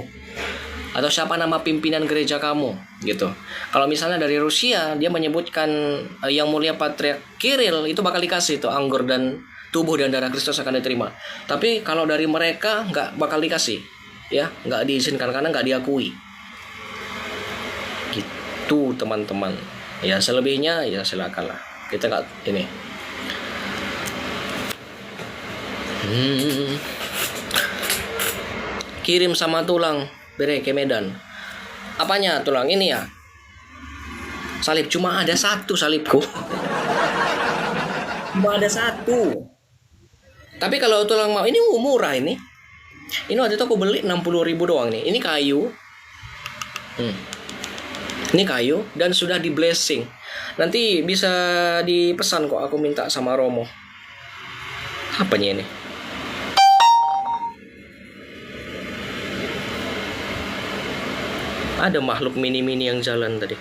atau siapa nama pimpinan gereja kamu, gitu. Kalau misalnya dari Rusia, dia menyebutkan yang mulia Patriark Kiril, itu bakal dikasih tuh anggur dan tubuh dan darah Kristus akan diterima. Tapi kalau dari mereka nggak bakal dikasih, ya, nggak diizinkan karena nggak diakui. Gitu teman-teman. Ya selebihnya ya silakanlah. Kita nggak ini. Kirim sama tulang bere ke Medan. Apanya tulang ini ya? Salib cuma ada satu salibku. Cuma ada satu. Tapi kalau tulang mau ini murah ini. Ini waktu itu aku beli 60.000 doang nih. Ini kayu. Ini kayu dan sudah di blessing. Nanti bisa dipesan kok, aku minta sama Romo. Apanya ini? Ada makhluk mini-mini yang jalan tadi.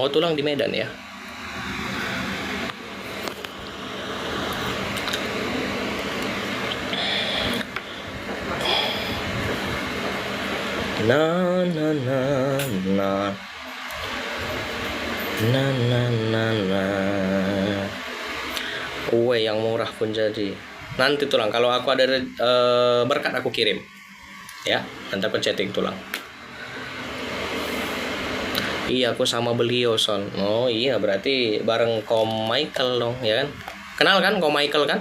Oh, tulang di Medan ya. Na na na na na na na na. Kue yang murah pun jadi. Nanti tulang kalau aku ada berkat aku kirim, ya. Nanti aku chatting tulang. Iya, aku sama beliau Son. Oh iya, berarti bareng Ko Michael dong, ya kan? Kenal kan Ko Michael kan?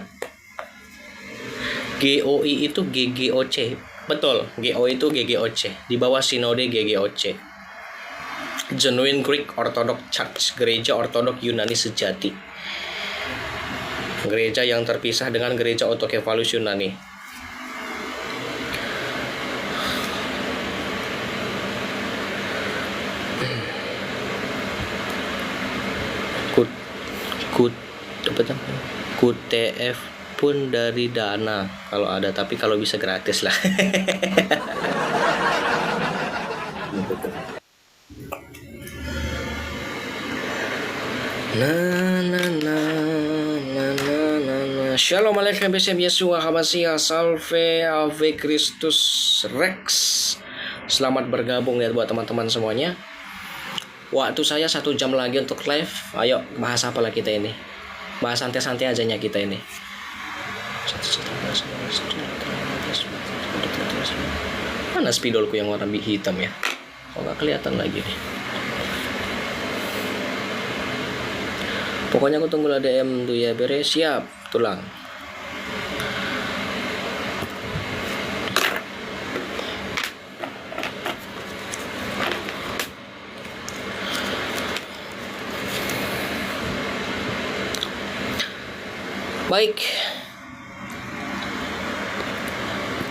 GOI itu GGOC. Betul, GO itu GGOC, di bawah sinode GGOC. Genuine Greek Orthodox Church, gereja ortodok Yunani sejati. Gereja yang terpisah dengan gereja Autokefalus Yunani. QTF pun dari dana kalau ada, tapi kalau bisa gratis lah. Shalom alaikum besem Yesua Hamasiah, salve ave Christus Rex. Selamat bergabung ya buat teman-teman semuanya. Waktu saya 1 jam lagi untuk live. Ayo bahas apa lah kita ini. Bahas santai-santai ajanya kita ini. Mana spidolku yang warna hitam ya? Kok nggak kelihatan lagi nih? Pokoknya aku tunggu lah DM tuh ya, beres, siap, tulang. Baik.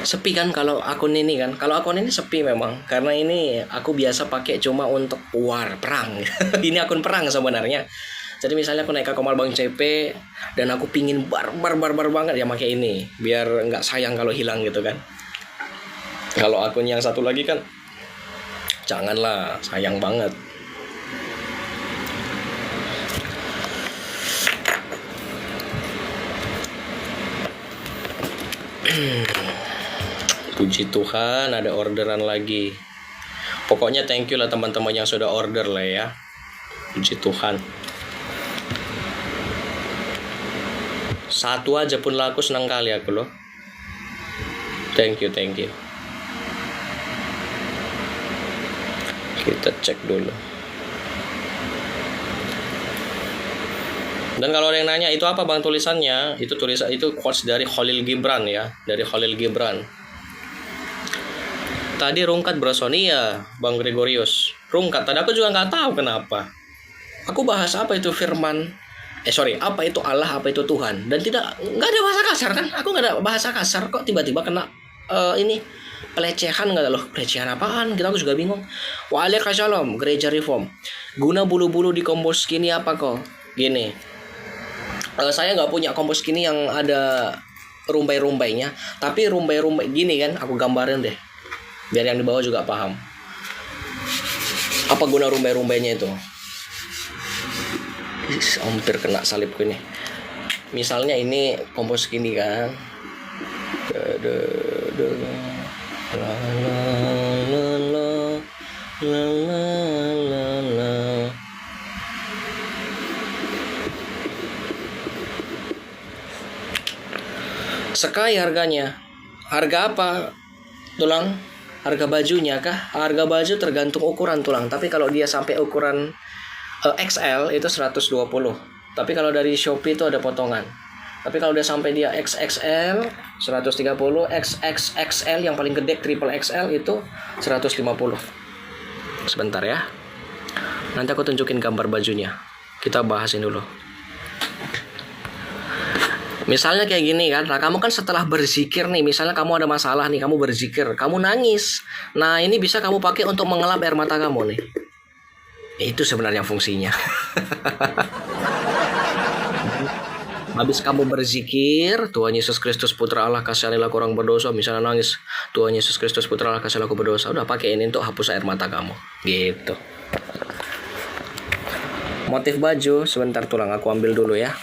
Sepi kan kalau akun ini kan. Kalau akun ini sepi memang. Karena ini aku biasa pakai cuma untuk perang. Ini akun perang sebenarnya. Jadi misalnya aku naik ke Komal Bang CP dan aku pingin barbar banget ya pakai ini. Biar nggak sayang kalau hilang gitu kan. Kalau akun yang satu lagi kan janganlah, sayang banget. Puji Tuhan ada orderan lagi. Pokoknya thank you lah teman-teman yang sudah order lah ya. Puji Tuhan. Satu aja pun laku senang kali aku loh. Thank you. Kita cek dulu. Dan kalau ada yang nanya itu apa bang tulisannya, itu quotes dari Khalil Gibran ya, dari Khalil Gibran. Tadi rungkat Broson, iya Bang Gregorius. Rungkat, tadi aku juga nggak tahu kenapa. Aku bahas apa itu firman, apa itu Allah, apa itu Tuhan. Dan nggak ada bahasa kasar kan? Aku nggak ada bahasa kasar, kok tiba-tiba kena ini pelecehan, nggak ada loh. Pelecehan apaan? Aku juga bingung. Waalaikumsalam, gereja reform. Guna bulu-bulu di kompos kini apa kok? Gini, saya nggak punya kompos kini yang ada rumbai-rumbainya. Tapi rumbai-rumbai gini kan, aku gambarin deh. Biar yang di bawah juga paham. Apa guna rumbai-rumbainya itu? Hampir kena salibku ini. Misalnya ini kompos gini kan. Sekai harganya. Harga apa? Tulang? Harga bajunya kah? Harga baju tergantung ukuran tulang. Tapi kalau dia sampai ukuran XL itu 120. Tapi kalau dari Shopee itu ada potongan. Tapi kalau udah sampai dia XXL 130, XXXL yang paling gede triple XL itu 150. Sebentar ya. Nanti aku tunjukin gambar bajunya. Kita bahasin dulu. Misalnya kayak gini kan, nah kamu kan setelah berzikir nih, misalnya kamu ada masalah nih, kamu berzikir, kamu nangis. Nah ini bisa kamu pakai untuk mengelap air mata kamu nih. Itu sebenarnya fungsinya. Habis kamu berzikir, Tuhan Yesus Kristus Putra Allah kasihanilah orang berdosa. Misalnya nangis, Tuhan Yesus Kristus Putra Allah kasihanilah aku berdosa. Udah pakai ini untuk hapus air mata kamu. Gitu. Motif baju, sebentar tulang aku ambil dulu ya.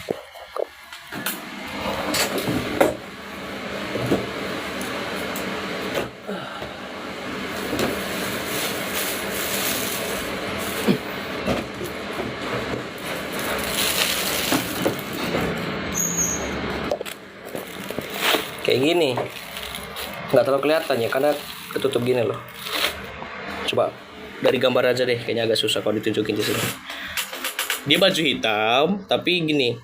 Kayak gini, nggak terlalu kelihatan ya karena ketutup gini loh. Coba dari gambar aja deh, kayaknya agak susah kalau ditunjukin di sini. Dia baju hitam, tapi gini,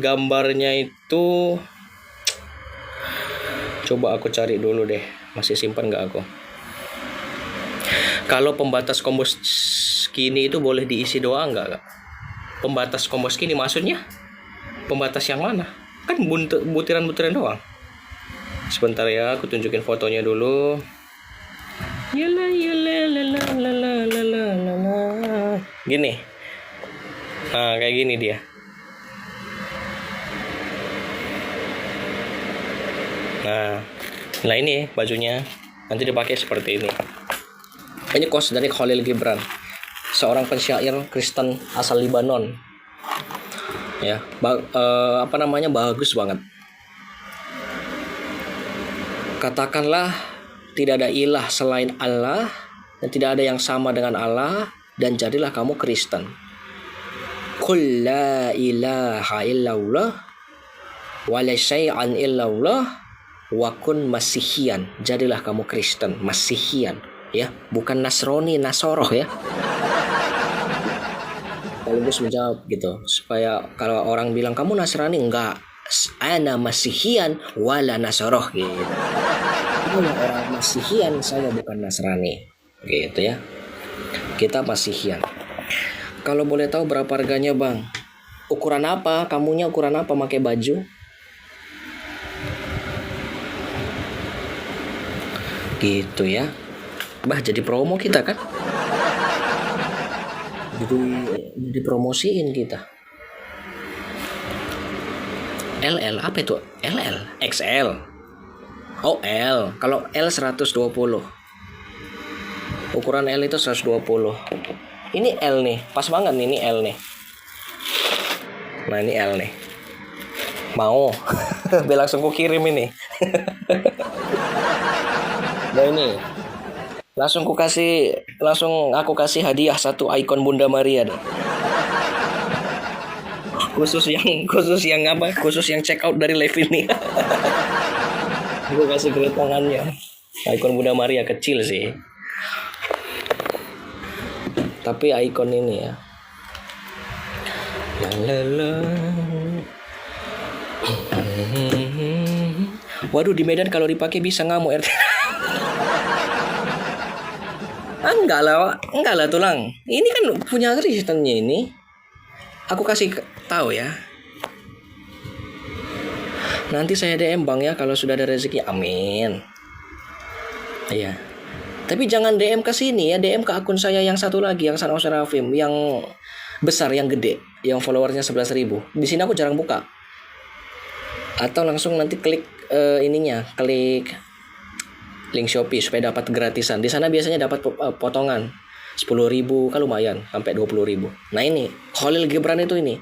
gambarnya itu, coba aku cari dulu deh, masih simpan nggak aku? Kalau pembatas kombos kini itu boleh diisi doa nggak? Pembatas kombos kini maksudnya? Pembatas yang mana? Kan butiran-butiran doang. Sebentar ya, aku tunjukin fotonya dulu. Gini. Nah, kayak gini dia. Nah ini bajunya. Nanti dipakai seperti ini. Ini kos dari Khalil Gibran, seorang pensyair Kristen asal Libanon. Ya, bagus banget. Katakanlah tidak ada ilah selain Allah dan tidak ada yang sama dengan Allah, dan jadilah kamu Kristen. Qul la ilaha illallah wa la syai'an illallah wa kun masihian. Jadilah kamu Kristen, Masihian. ya, bukan Nasrani, Nasoroh ya. Sekaligus menjawab gitu, supaya kalau orang bilang kamu Nasrani, enggak, ana Masihian wala Nasoroh gitu. Saya orang Masihian, saya bukan Nasrani gitu ya. Kita Masihian. Kalau boleh tahu berapa harganya bang? Ukuran apa? Kamunya ukuran apa pakai baju? Gitu ya. Bah, jadi promo kita kan? Jadi promosiin kita. LL apa itu? LL, XL. Oh L. Kalau L 120. Ukuran L itu 120. Ini L nih, pas banget nih, ini L nih. Nah ini L nih. Mau? Biar langsung ku kirim ini. Nah ini. Langsung aku kasih hadiah satu ikon Bunda Maria deh. Khusus yang apa? Khusus yang check out dari live ini. Aku kasih tangannya. Ikon Bunda Maria kecil sih. Tapi ikon ini ya. Waduh, di Medan kalau dipakai bisa ngamuk RT. Enggak lah tulang. Ini kan punya Kristennya ini. Aku kasih tahu ya. Nanti saya DM bang ya kalau sudah ada rezeki. Amin. Iya. Tapi jangan DM ke sini ya, DM ke akun saya yang satu lagi, yang San Rafim, yang besar, yang gede, yang followersnya 11.000. Di sini aku jarang buka. Atau langsung nanti klik klik link Shopee supaya dapat gratisan. Di sana biasanya dapat potongan 10.000 kan lumayan, sampai 20.000. Nah ini Khalil Gibran itu ini.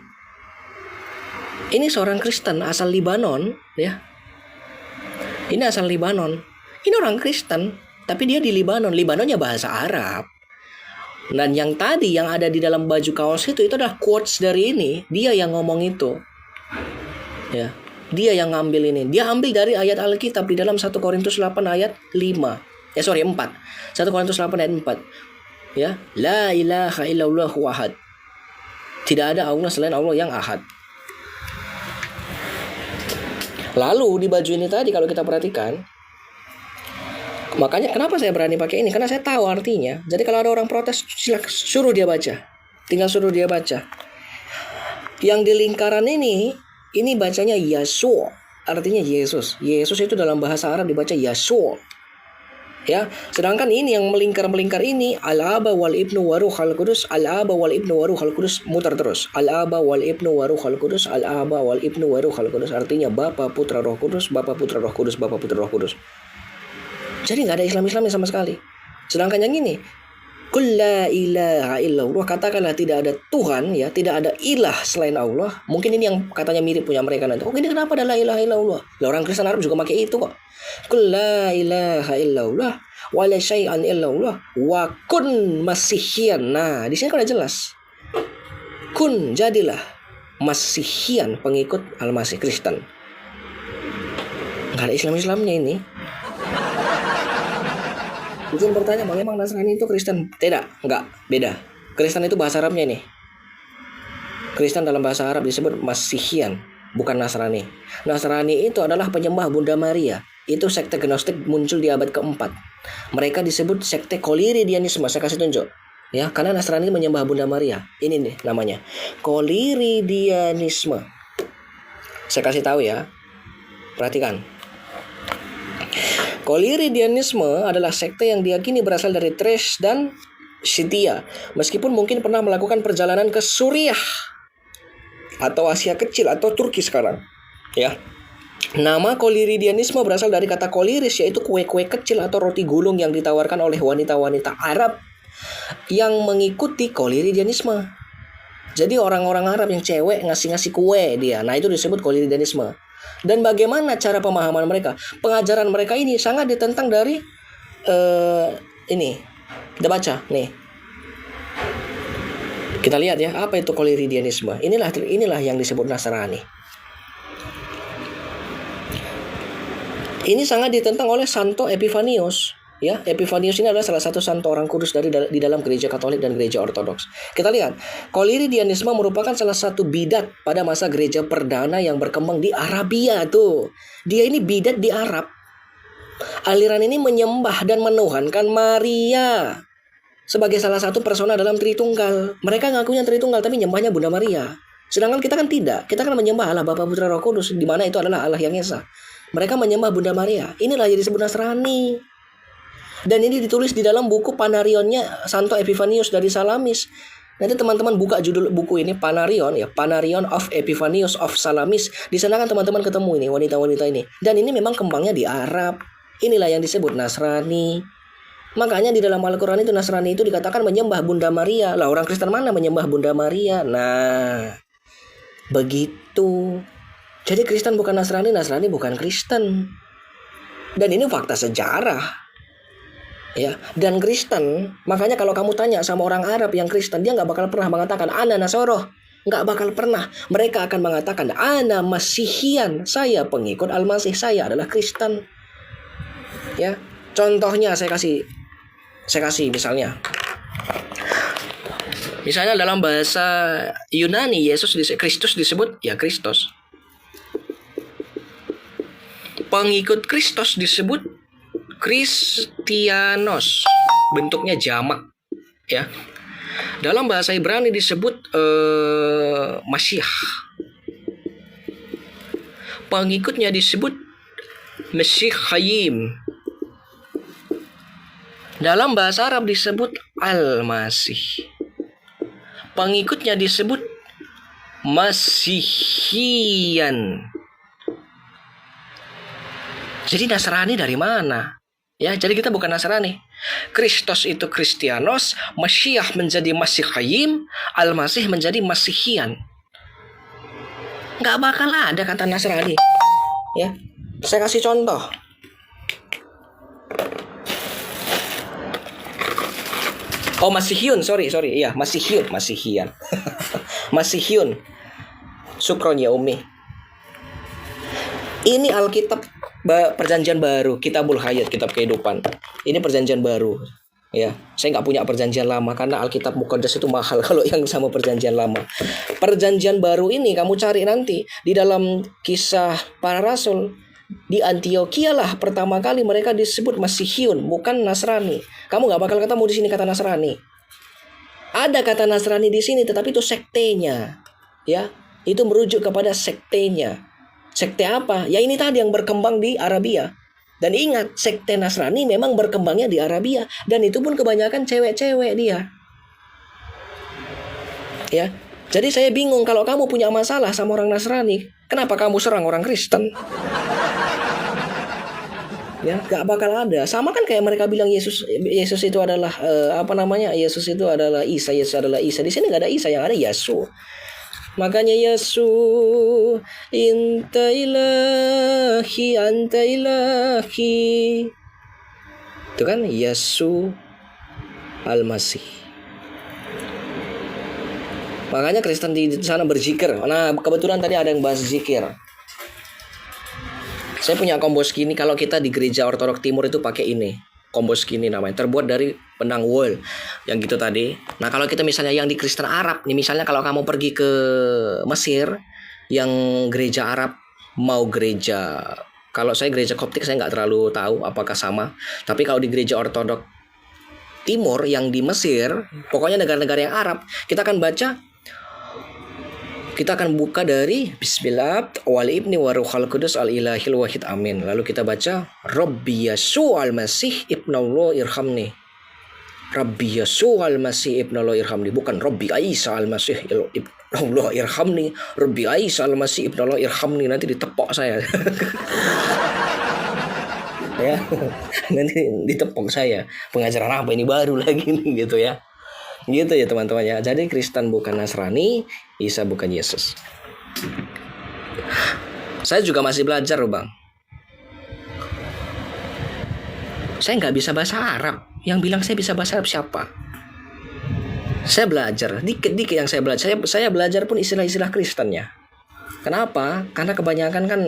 Ini seorang Kristen asal Libanon ya. Ini asal Libanon. Ini orang Kristen, tapi dia di Libanon. Libanonnya bahasa Arab. Dan yang tadi yang ada di dalam baju kaos itu adalah quotes dari ini. Dia yang ngomong itu. Ya. Dia yang ngambil ini. Dia ambil dari ayat Alkitab di dalam 1 Korintus 8 ayat 4. 1 Korintus 8 ayat 4. Ya, la ilaha illallah ahad. Tidak ada Allah selain Allah yang ahad. Lalu di baju ini tadi kalau kita perhatikan, makanya kenapa saya berani pakai ini? Karena saya tahu artinya. Jadi kalau ada orang protes, suruh dia baca. Tinggal suruh dia baca. Yang di lingkaran ini bacanya Yasua, artinya Yesus. Yesus itu dalam bahasa Arab dibaca Yasua. Ya, sedangkan ini yang melingkar ini Al-Aba wal Ibnu wa Ruhul Qudus, Al-Aba wal Ibnu wa Ruhul Qudus, muter terus. Al-Aba wal Ibnu wa Ruhul Qudus, Al-Aba wal Ibnu wa Ruhul Qudus, artinya Bapa, Putra, Roh Kudus, Bapa, Putra, Roh Kudus, Bapa, Putra, Roh Kudus. Jadi nggak ada Islam-Islamnya sama sekali. Sedangkan yang ini, Qul la ilaha illallah, katakanlah tidak ada Tuhan ya, tidak ada ilah selain Allah. Mungkin ini yang katanya mirip punya mereka nanti. Oh ini kenapa ada la ilaha illallah? Lah orang Kristen Arab juga pakai itu kok. Qul la ilaha illallah wa la syai'an illallah wa kun masihian. Nah, di sini kan udah jelas. Kun, jadilah masihian, pengikut Al-Masih, Kristen. Enggak ada Islam-Islamnya ini. Mungkin bertanya, memang Nasrani itu Kristen? Tidak, enggak, beda. Kristen itu bahasa Arabnya nih. Kristen dalam bahasa Arab disebut Masihian, bukan Nasrani. Nasrani itu adalah penyembah Bunda Maria. Itu sekte Gnostik muncul di abad keempat. Mereka disebut sekte Koliridianisme. Saya kasih tunjuk. Ya, karena Nasrani menyembah Bunda Maria. Ini nih namanya. Koliridianisme. Saya kasih tahu ya. Perhatikan. Koliridianisme adalah sekte yang diyakini berasal dari Thrace dan Scythia. Meskipun mungkin pernah melakukan perjalanan ke Suriah atau Asia Kecil atau Turki sekarang. Ya. Nama Koliridianisme berasal dari kata koliris, yaitu kue-kue kecil atau roti gulung yang ditawarkan oleh wanita-wanita Arab yang mengikuti Koliridianisme. Jadi orang-orang Arab yang cewek ngasih-ngasih kue dia. Nah itu disebut Koliridianisme. Dan bagaimana cara pemahaman mereka? Pengajaran mereka ini sangat ditentang dari ini. Kita baca nih. Kita lihat ya, apa itu Koliridianisme? Inilah yang disebut Nasrani. Ini sangat ditentang oleh Santo Epifanius. Ya, Epifanius ini adalah salah satu santo orang kudus di dalam gereja Katolik dan gereja Ortodoks. Kita lihat, Koliridianisme merupakan salah satu bidat pada masa gereja perdana yang berkembang di Arabia tuh. Dia ini bidat di Arab. Aliran ini menyembah dan menuhankan Maria sebagai salah satu persona dalam Tritunggal. Mereka ngakunya Tritunggal tapi nyembahnya Bunda Maria. Sedangkan kita kan tidak. Kita kan menyembah Allah Bapa Putra Roh Kudus, di mana itu adalah Allah yang Esa. Mereka menyembah Bunda Maria. Inilah yang disebut Nasrani. Dan ini ditulis di dalam buku Panarionnya Santo Epifanius dari Salamis. Nanti teman-teman buka judul buku ini, Panarion ya, Panarion of Epifanius of Salamis. Di sana kan teman-teman ketemu ini wanita-wanita ini. Dan ini memang kembangnya di Arab. Inilah yang disebut Nasrani. Makanya di dalam Al-Quran itu Nasrani itu dikatakan menyembah Bunda Maria. Lah orang Kristen mana menyembah Bunda Maria? Nah, begitu. Jadi Kristen bukan Nasrani, Nasrani bukan Kristen. Dan ini fakta sejarah. Ya, dan Kristen, makanya kalau kamu tanya sama orang Arab yang Kristen, dia nggak bakal pernah mengatakan Ana Nasoroh, nggak bakal pernah. Mereka akan mengatakan Ana Masihian, saya pengikut Al-Masih, saya adalah Kristen. Ya, contohnya saya kasih misalnya dalam bahasa Yunani Kristus disebut ya Kristos. Pengikut Kristus disebut Kristianos, bentuknya jamak ya. Dalam bahasa Ibrani disebut Masyiah. Pengikutnya disebut Mesihayim. Dalam bahasa Arab disebut Al-Masih. Pengikutnya disebut Masihian. Jadi Nasrani dari mana? Ya, jadi kita bukan Nasrani. Kristus itu Kristianos, Masyiah menjadi Masihayim, Al-Masih menjadi Masihian. Nggak bakal ada kata Nasrani. Ya, saya kasih contoh. Oh, Masihiyun, sorry. Iya, Masihian. Masihiyun. Sukron ya Umi. Ini Alkitab Perjanjian Baru, Kitabul Hayat, kitab kehidupan. Ini Perjanjian Baru. Ya, saya nggak punya Perjanjian Lama karena Alkitab Muqaddas itu mahal kalau yang sama Perjanjian Lama. Perjanjian Baru ini kamu cari nanti di dalam Kisah Para Rasul. Di Antioquia lah pertama kali mereka disebut Masihiyun, bukan Nasrani. Kamu nggak bakal ketemu di sini kata Nasrani. Ada kata Nasrani di sini, tetapi itu sektenya, ya, itu merujuk kepada sektenya. Sekte apa? Ya ini tadi yang berkembang di Arabia. Dan ingat, sekte Nasrani memang berkembangnya di Arabia, dan itu pun kebanyakan cewek-cewek dia. Ya, jadi saya bingung kalau kamu punya masalah sama orang Nasrani, kenapa kamu serang orang Kristen? Ya, gak bakal ada. Sama kan kayak mereka bilang Yesus itu adalah Yesus itu adalah Isa, Yesus adalah Isa. Di sini nggak ada Isa, yang ada Yesus. Makanya Yesu anta ilahi. Itu kan Yesu Al-Masih. Makanya Kristen di sana berzikir. Nah, kebetulan tadi ada yang bahas zikir. Saya punya combo skinny. Kalau kita di gereja Ortodok Timur itu pakai ini, combo skinny namanya, terbuat dari benang wool yang gitu tadi. Nah, kalau kita misalnya yang di Kristen Arab nih, misalnya kalau kamu pergi ke Mesir yang gereja Arab, mau gereja, kalau saya gereja Koptik saya nggak terlalu tahu apakah sama, tapi kalau di gereja Ortodok Timur yang di Mesir, pokoknya negara-negara yang Arab, kita akan buka dari Bismillah wal ibni wa ruhal kudus al ilahil wahid amin. Lalu kita baca Rabbi Yesu al-Masih ibnallah irhamni. Rabbi Yesu al-Masih ibnallah irhamni. Bukan Rabbi Isa al-Masih ibnallah irhamni. Rabbi Isa al-Masih ibnallah irhamni. Nanti ditepok saya. Ya, nanti ditepok saya. Pengajaran apa ini baru lagi nih gitu ya. Gitu ya teman-teman ya. Jadi Kristen bukan Nasrani, Isa bukan Yesus. Saya juga masih belajar loh bang. Saya nggak bisa bahasa Arab. Yang bilang saya bisa bahasa Arab siapa? Saya belajar. Dikit-dikit yang saya belajar. Saya belajar pun istilah-istilah Kristennya. Kenapa? Karena kebanyakan kan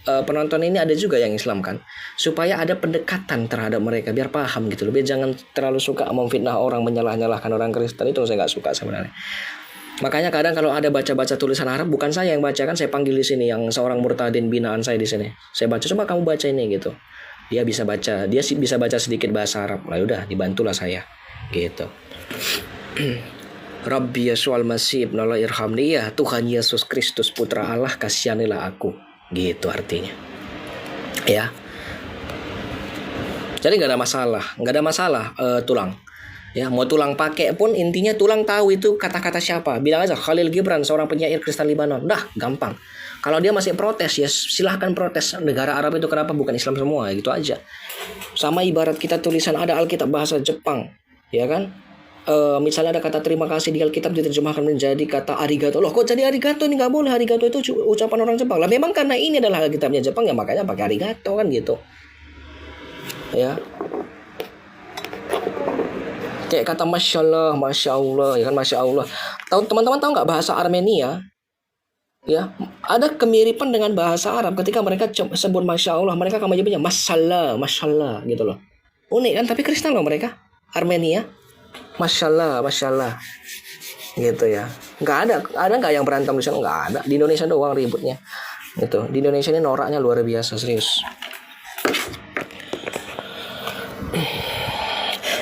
penonton ini ada juga yang Islam kan, supaya ada pendekatan terhadap mereka biar paham gitu loh, biar jangan terlalu suka memfitnah orang, menyalah-nyalahkan orang Kristen. Itu saya nggak suka sebenarnya. Makanya kadang kalau ada baca-baca tulisan Arab, bukan saya yang baca, kan saya panggil di sini yang seorang murtadin binaan saya di sini. Saya baca, coba kamu baca ini gitu. Dia bisa baca, dia bisa baca sedikit bahasa Arab. Lah udah, dibantulah saya gitu. Rabbi Yesua al-Masih ibn Allah irhamni, ya Tuhan Yesus Kristus putra Allah, kasihanilah aku. Gitu artinya. Ya. Jadi nggak ada masalah tulang. Ya, mau tulang pakai pun intinya tulang tahu itu kata-kata siapa. Bilang aja Khalil Gibran, seorang penyair Kristen Libanon. Dah, gampang. Kalau dia masih protes, ya silahkan protes. Negara Arab itu kenapa bukan Islam semua? Gitu aja. Sama ibarat kita tulisan ada Alkitab bahasa Jepang, ya kan? Misalnya ada kata terima kasih di Alkitab diterjemahkan menjadi kata arigato. Loh, kok jadi arigato? Ini nggak boleh. Arigato itu ucapan orang Jepang. Lah memang karena ini adalah Alkitabnya Jepang, ya makanya pakai arigato kan gitu. Ya. Kayak kata Masya Allah, ya kan, Masya Allah. Teman-teman tahu nggak bahasa Armenia? Ya, ada kemiripan dengan bahasa Arab. Ketika mereka sebut Masya Allah, mereka akan menyebutnya Masya Allah gitu loh. Unik kan? Tapi Kristen loh mereka, Armenia. Masya Allah, gitu ya. Ada nggak yang berantem di sana? Nggak ada. Di Indonesia doang ributnya. Gitu. Di Indonesia ini noraknya luar biasa, serius.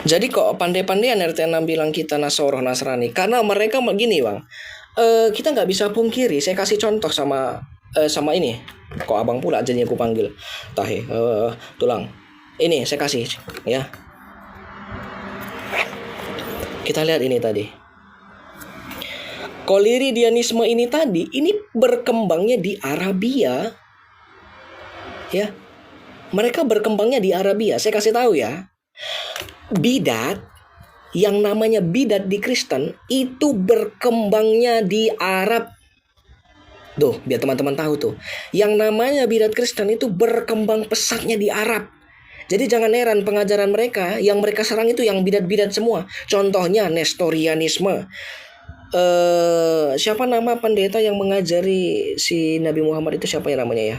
Jadi kok pandai-pandaian RT6 bilang kita Nasoroh Nasrani, karena mereka begini bang. Kita nggak bisa pungkiri. Saya kasih contoh sama ini. Kok abang pula jadi aku panggil. Tahe, tulang. Ini saya kasih ya. Kita lihat ini tadi. Koliridianisme ini tadi, ini berkembangnya di Arabia. Ya. Mereka berkembangnya di Arabia. Saya kasih tahu ya. Bidat, yang namanya bidat di Kristen, itu berkembangnya di Arab. Tuh, biar teman-teman tahu tuh. Yang namanya bidat Kristen itu berkembang pesatnya di Arab. Jadi jangan heran pengajaran mereka, yang mereka serang itu yang bidat-bidat semua. Contohnya Nestorianisme. Siapa nama pendeta yang mengajari si Nabi Muhammad itu, siapa yang namanya ya?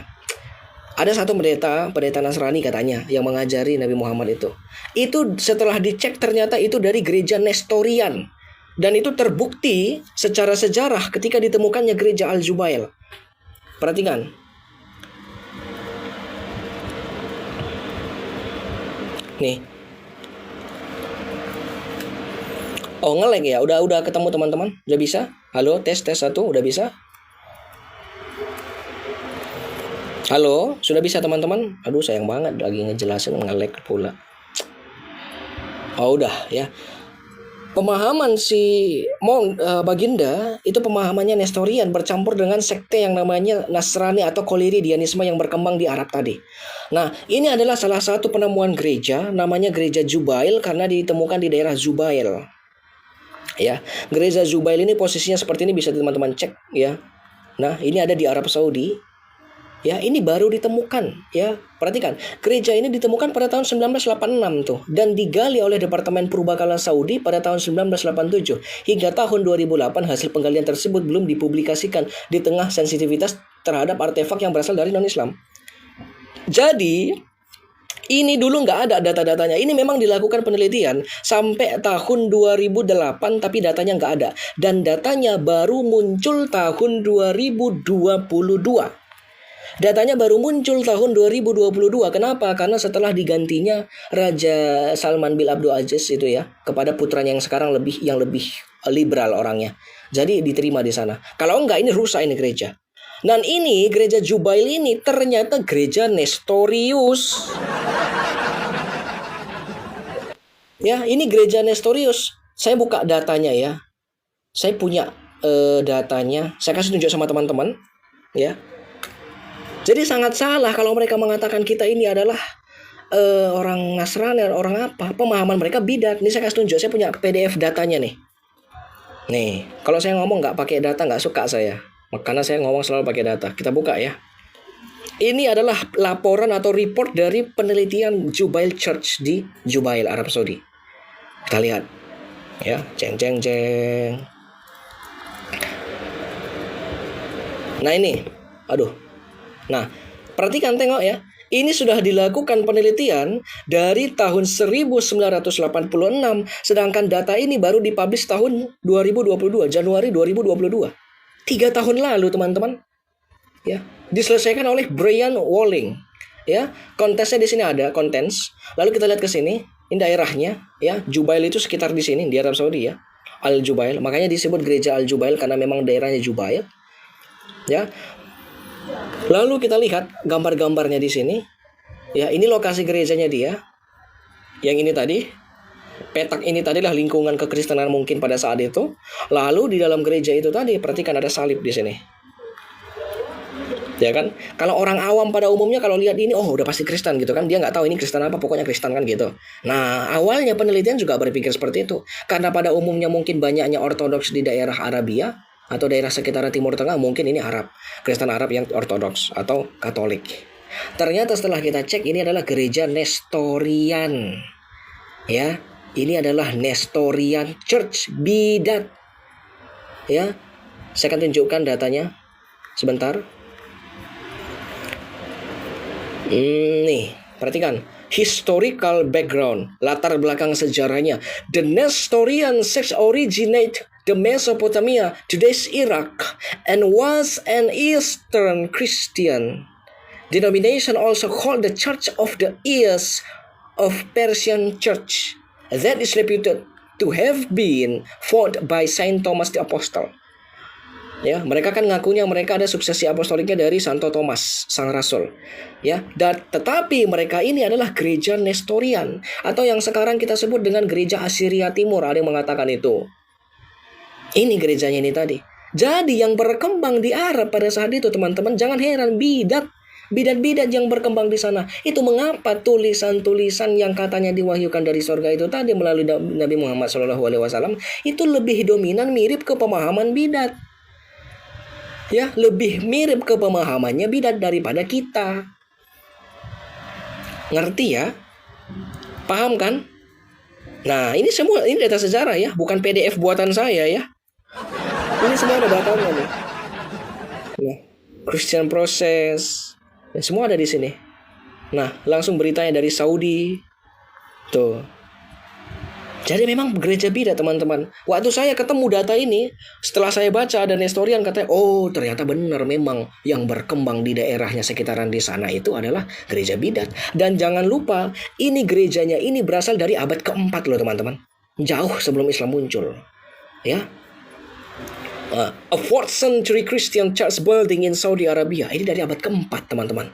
Ada satu pendeta Nasrani katanya yang mengajari Nabi Muhammad itu. Itu setelah dicek ternyata itu dari gereja Nestorian. Dan itu terbukti secara sejarah ketika ditemukannya gereja Al-Jubail. Perhatikan. Nih. Oh, nge-lag ya? Udah ketemu teman-teman? Udah bisa? Halo, tes 1, udah bisa? Halo, sudah bisa teman-teman? Aduh, sayang banget lagi ngejelasin nge-lag pula. Oh, udah ya. Pemahaman si Baginda itu pemahamannya Nestorian bercampur dengan sekte yang namanya Nasrani atau Koliridianisme yang berkembang di Arab tadi. Nah, ini adalah salah satu penemuan gereja namanya gereja Jubail karena ditemukan di daerah Zubail. Ya, gereja Zubail ini posisinya seperti ini, bisa teman-teman cek ya. Nah, ini ada di Arab Saudi. Ya, ini baru ditemukan ya. Perhatikan, gereja ini ditemukan pada tahun 1986 tuh dan digali oleh Departemen Purbakala Saudi pada tahun 1987. Hingga tahun 2008 hasil penggalian tersebut belum dipublikasikan di tengah sensitivitas terhadap artefak yang berasal dari non-Islam. Jadi, ini dulu nggak ada data-datanya. Ini memang dilakukan penelitian sampai tahun 2008 tapi datanya nggak ada. Dan datanya baru muncul tahun 2022. Datanya baru muncul tahun 2022. Kenapa? Karena setelah digantinya Raja Salman bin Abdul Aziz itu ya kepada putranya yang sekarang yang lebih liberal orangnya. Jadi diterima di sana. Kalau enggak, ini rusak ini gereja. Dan ini gereja Jubail ini ternyata gereja Nestorius. Ya, ini gereja Nestorius. Saya buka datanya ya. Saya punya datanya. Saya kasih tunjuk sama teman-teman ya. Jadi sangat salah kalau mereka mengatakan kita ini adalah orang Nasrani, orang apa. Pemahaman mereka bidat. Ini saya kasih tunjuk, saya punya PDF datanya nih. Nih, kalau saya ngomong nggak pakai data nggak suka saya. Karena saya ngomong selalu pakai data. Kita buka ya. Ini adalah laporan atau report dari penelitian Jubail Church di Jubail, Arab Saudi. Kita lihat. Ya, ceng. Nah ini, aduh. Nah, Perhatikan, tengok ya. Ini sudah dilakukan penelitian dari tahun 1986, sedangkan data ini baru dipublish tahun 2022, Januari 2022. 3 tahun lalu, teman-teman. Ya, diselesaikan oleh Brian Walling. Ya, kontesnya di sini ada kontens. Lalu kita lihat ke sini, ini daerahnya, ya. Jubail itu sekitar di sini di Arab Saudi, ya. Al Jubail, makanya disebut gereja Al Jubail karena memang daerahnya Jubail. Ya. Lalu kita lihat gambar-gambarnya di sini. Ya, ini lokasi gerejanya dia. Yang ini tadi, petak ini tadi lah lingkungan kekristenan mungkin pada saat itu. Lalu di dalam gereja itu tadi, perhatikan ada salib di sini. Ya kan? Kalau orang awam pada umumnya kalau lihat ini, oh udah pasti Kristen gitu kan. Dia nggak tahu ini Kristen apa, pokoknya Kristen kan gitu. Nah, awalnya penelitian juga berpikir seperti itu. Karena pada umumnya mungkin banyaknya Ortodoks di daerah Arabia atau daerah sekitar Timur Tengah, mungkin ini Arab. Kristen Arab yang Ortodoks atau Katolik. Ternyata setelah kita cek, ini adalah gereja Nestorian. Ya, ini adalah Nestorian Church, bidat. Ya, saya akan tunjukkan datanya sebentar. Nih, perhatikan. Historical background, latar belakang sejarahnya. The Nestorian sect originate the Mesopotamia, today's Iraq, and was an Eastern Christian denomination also called the Church of the East of Persian Church that is reputed to have been founded by Saint Thomas the Apostle. Ya, mereka kan ngakunya mereka ada suksesi apostoliknya dari Santo Thomas, sang rasul. Ya, tetapi mereka ini adalah gereja Nestorian atau yang sekarang kita sebut dengan gereja Assyria Timur. Ada yang mengatakan itu. Ini gerejanya ini tadi. Jadi yang berkembang di Arab pada saat itu, teman-teman, jangan heran bidat yang berkembang di sana. Itu mengapa tulisan-tulisan yang katanya diwahyukan dari surga itu tadi melalui Nabi Muhammad SAW itu lebih dominan mirip ke pemahaman bidat. Ya, lebih mirip ke pemahamannya bidat daripada kita. Ngerti ya? Paham kan? Nah, ini semua ini data sejarah ya, bukan PDF buatan saya ya. Ini semua ada datanya nih. Nah, Christian Process, ya, semua ada di sini. Nah, langsung beritanya dari Saudi. Tuh. Jadi memang gereja bidat, teman-teman. Waktu saya ketemu data ini, setelah saya baca ada Nestorian, katanya, oh ternyata benar memang yang berkembang di daerahnya sekitaran di sana itu adalah gereja bidat. Dan jangan lupa, ini gerejanya ini berasal dari abad keempat loh, teman-teman. Jauh sebelum Islam muncul. Ya. A 4th century Christian church building in Saudi Arabia. Ini dari abad keempat, teman-teman.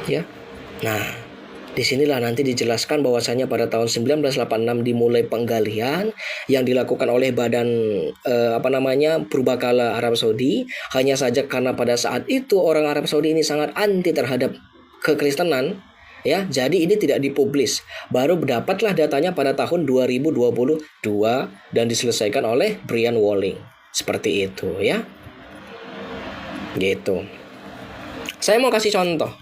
Ya. Nah, disinilah nanti dijelaskan bahwasanya pada tahun 1986 dimulai penggalian yang dilakukan oleh Badan Purbakala Arab Saudi. Hanya saja karena pada saat itu orang Arab Saudi ini sangat anti terhadap kekristenan, ya, jadi ini tidak dipublis. Baru dapatlah datanya pada tahun 2022 dan diselesaikan oleh Brian Walling. Seperti itu ya. Gitu. Saya mau kasih contoh.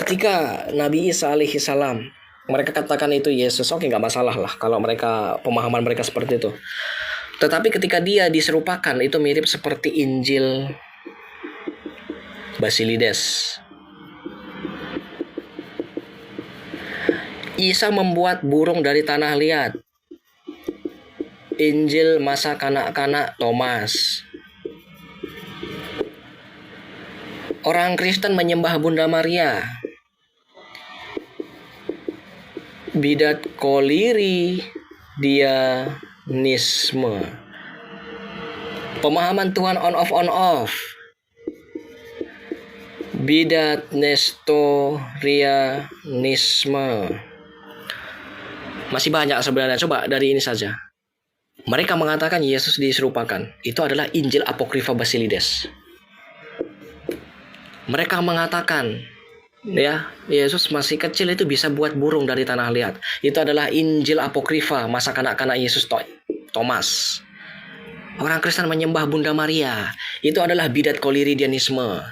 Ketika Nabi Isa alaihi salam, mereka katakan itu Yesus, oke, nggak masalah lah kalau mereka pemahaman mereka seperti itu. Tetapi ketika dia diserupakan, itu mirip seperti Injil Basilides. Isa membuat burung dari tanah liat. Injil masa kanak-kanak Thomas. Orang Kristen menyembah Bunda Maria. Bidat koliri dianisme. Pemahaman Tuhan on off. Bidat nestorianisme. Masih banyak sebenarnya. Coba dari ini saja. Mereka mengatakan Yesus diserupakan. Itu adalah Injil Apokrifa Basilides. Mereka mengatakan, ya, Yesus masih kecil itu bisa buat burung dari tanah liat. Itu adalah Injil Apokrifa masa kanak-kanak Yesus Thomas. Orang Kristen menyembah Bunda Maria. Itu adalah bidat koliridianisme.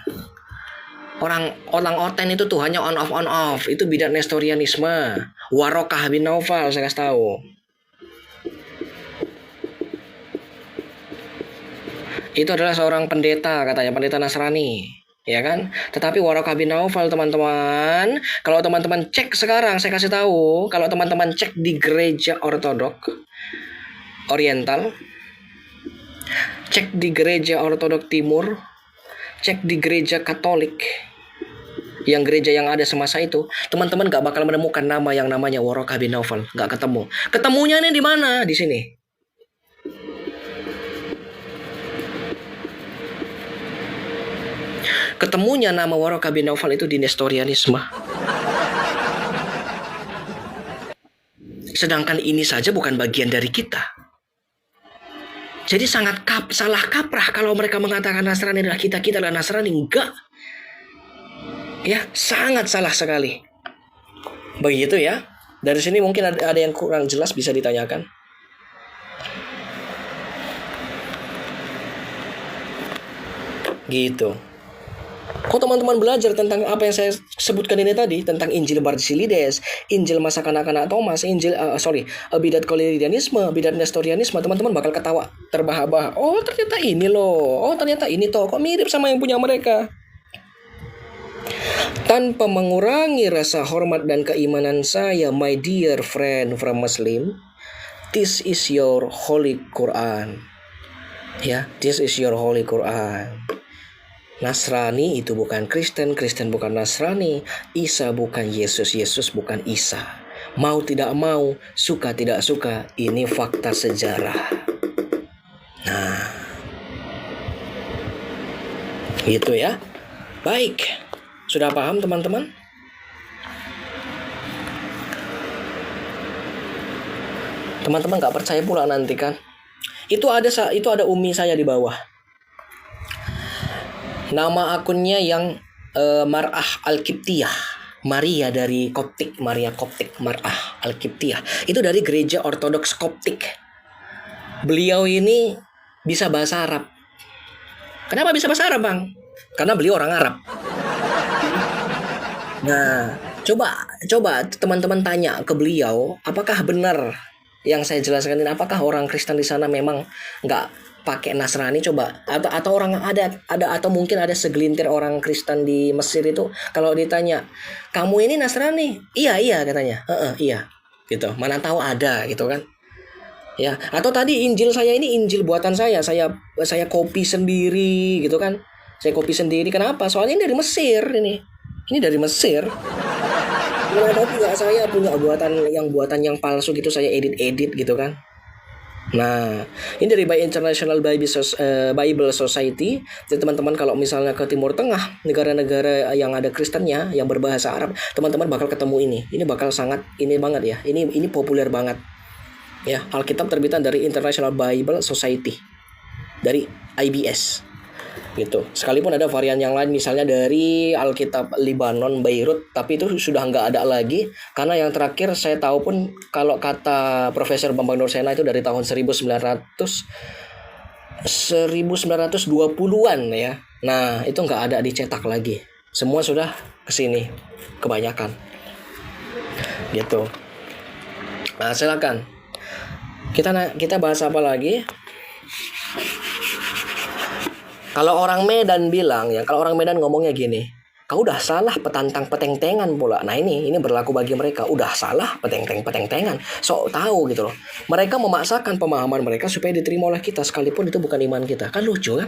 Orang Oten itu Tuhannya on off. Itu bidat nestorianisme. Warokah bin Naufal, saya kasih tahu. Itu adalah seorang pendeta, katanya pendeta Nasrani, ya kan? Tetapi Waraka bin Naufal, teman-teman, kalau teman-teman cek sekarang, saya kasih tahu, kalau teman-teman cek di gereja ortodok Oriental, cek di gereja ortodok Timur, cek di gereja Katolik, yang gereja yang ada semasa itu, teman-teman gak bakal menemukan nama yang namanya Waraka bin Naufal, gak ketemu. Ketemunya nih di mana? Di sini. Ketemunya nama Waraka bin Naufal itu di Nestorianisme. Sedangkan ini saja bukan bagian dari kita. Jadi sangat salah kaprah kalau mereka mengatakan Nasrani adalah kita adalah Nasrani. Enggak. Ya, sangat salah sekali. Begitu ya. Dari sini mungkin ada yang kurang jelas, bisa ditanyakan. Gitu. Kok teman-teman belajar tentang apa yang saya sebutkan ini tadi, tentang Injil Barsilides, Injil masa kanak-kanak Thomas, Injil bidat Koleridianisme, bidat Nestorianisme, teman-teman bakal ketawa terbahak-bahak. Oh, ternyata ini loh. Oh, ternyata ini toh. Kok mirip sama yang punya mereka? Tanpa mengurangi rasa hormat dan keimanan saya, my dear friend from Muslim, this is your Holy Quran. Ya, this is your Holy Quran. Nasrani itu bukan Kristen, Kristen bukan Nasrani, Isa bukan Yesus, Yesus bukan Isa. Mau tidak mau, suka tidak suka, ini fakta sejarah. Nah, gitu ya. Baik, sudah paham teman-teman? Teman-teman gak percaya pula nanti kan? Itu ada umi saya di bawah. Nama akunnya yang Mar'ah Al-Kiptiyah, Maria dari Koptik, Maria Koptik, Mar'ah Al-Kiptiyah. Itu dari gereja ortodoks Koptik. Beliau ini bisa bahasa Arab. Kenapa bisa bahasa Arab, Bang? Karena beliau orang Arab. Nah, coba teman-teman tanya ke beliau, apakah benar yang saya jelaskan ini? Apakah orang Kristen di sana memang nggak pakai Nasrani? Coba, atau orang ada atau mungkin ada segelintir orang Kristen di Mesir itu, kalau ditanya, kamu ini Nasrani? Iya katanya. Iya gitu. Mana tahu ada gitu kan. Ya, atau tadi Injil saya ini Injil buatan saya copy sendiri gitu kan. Saya copy sendiri. Kenapa? Soalnya ini dari Mesir ini. Ini dari Mesir. Ada juga saya punya buatan yang palsu gitu, saya edit gitu kan. Nah, ini dari International Bible Society. Jadi teman-teman kalau misalnya ke Timur Tengah, negara-negara yang ada Kristennya, yang berbahasa Arab, teman-teman bakal ketemu ini. Ini bakal sangat ini banget ya. Ini populer banget. Ya, Alkitab terbitan dari International Bible Society, dari IBS. Gitu. Sekalipun ada varian yang lain, misalnya dari Alkitab Libanon Beirut, tapi itu sudah nggak ada lagi, karena yang terakhir saya tahu pun, kalau kata Profesor Bambang Nursena, itu dari tahun 1920-an ya. Nah, itu nggak ada dicetak lagi, semua sudah kesini kebanyakan gitu. Nah, silakan kita bahas apa lagi. Kalau orang Medan bilang ya, kalau orang Medan ngomongnya gini, kau udah salah petantang peteng-tengan pula. Nah ini berlaku bagi mereka, udah salah peteng-tengan. So tahu gitu loh. Mereka memaksakan pemahaman mereka supaya diterima oleh kita, sekalipun itu bukan iman kita. Kan lucu kan?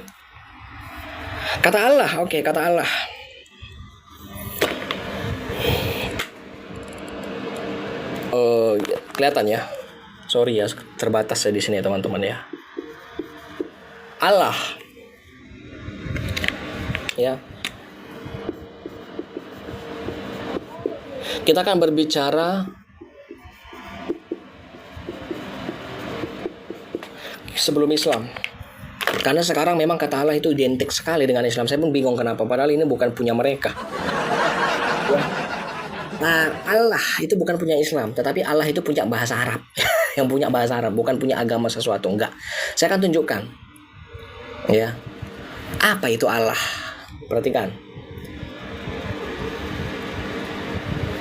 Kata Allah, kata Allah. Kelihatan ya. Sorry ya, terbatas ya di sini ya teman-teman ya. Allah ya. Kita akan berbicara sebelum Islam. Karena sekarang memang kata Allah itu identik sekali dengan Islam. Saya pun bingung kenapa, padahal ini bukan punya mereka. Ya. Nah, Allah itu bukan punya Islam, tetapi Allah itu punya bahasa Arab. Yang punya bahasa Arab, bukan punya agama sesuatu, enggak. Saya akan tunjukkan. Ya. Apa itu Allah? Perhatikan.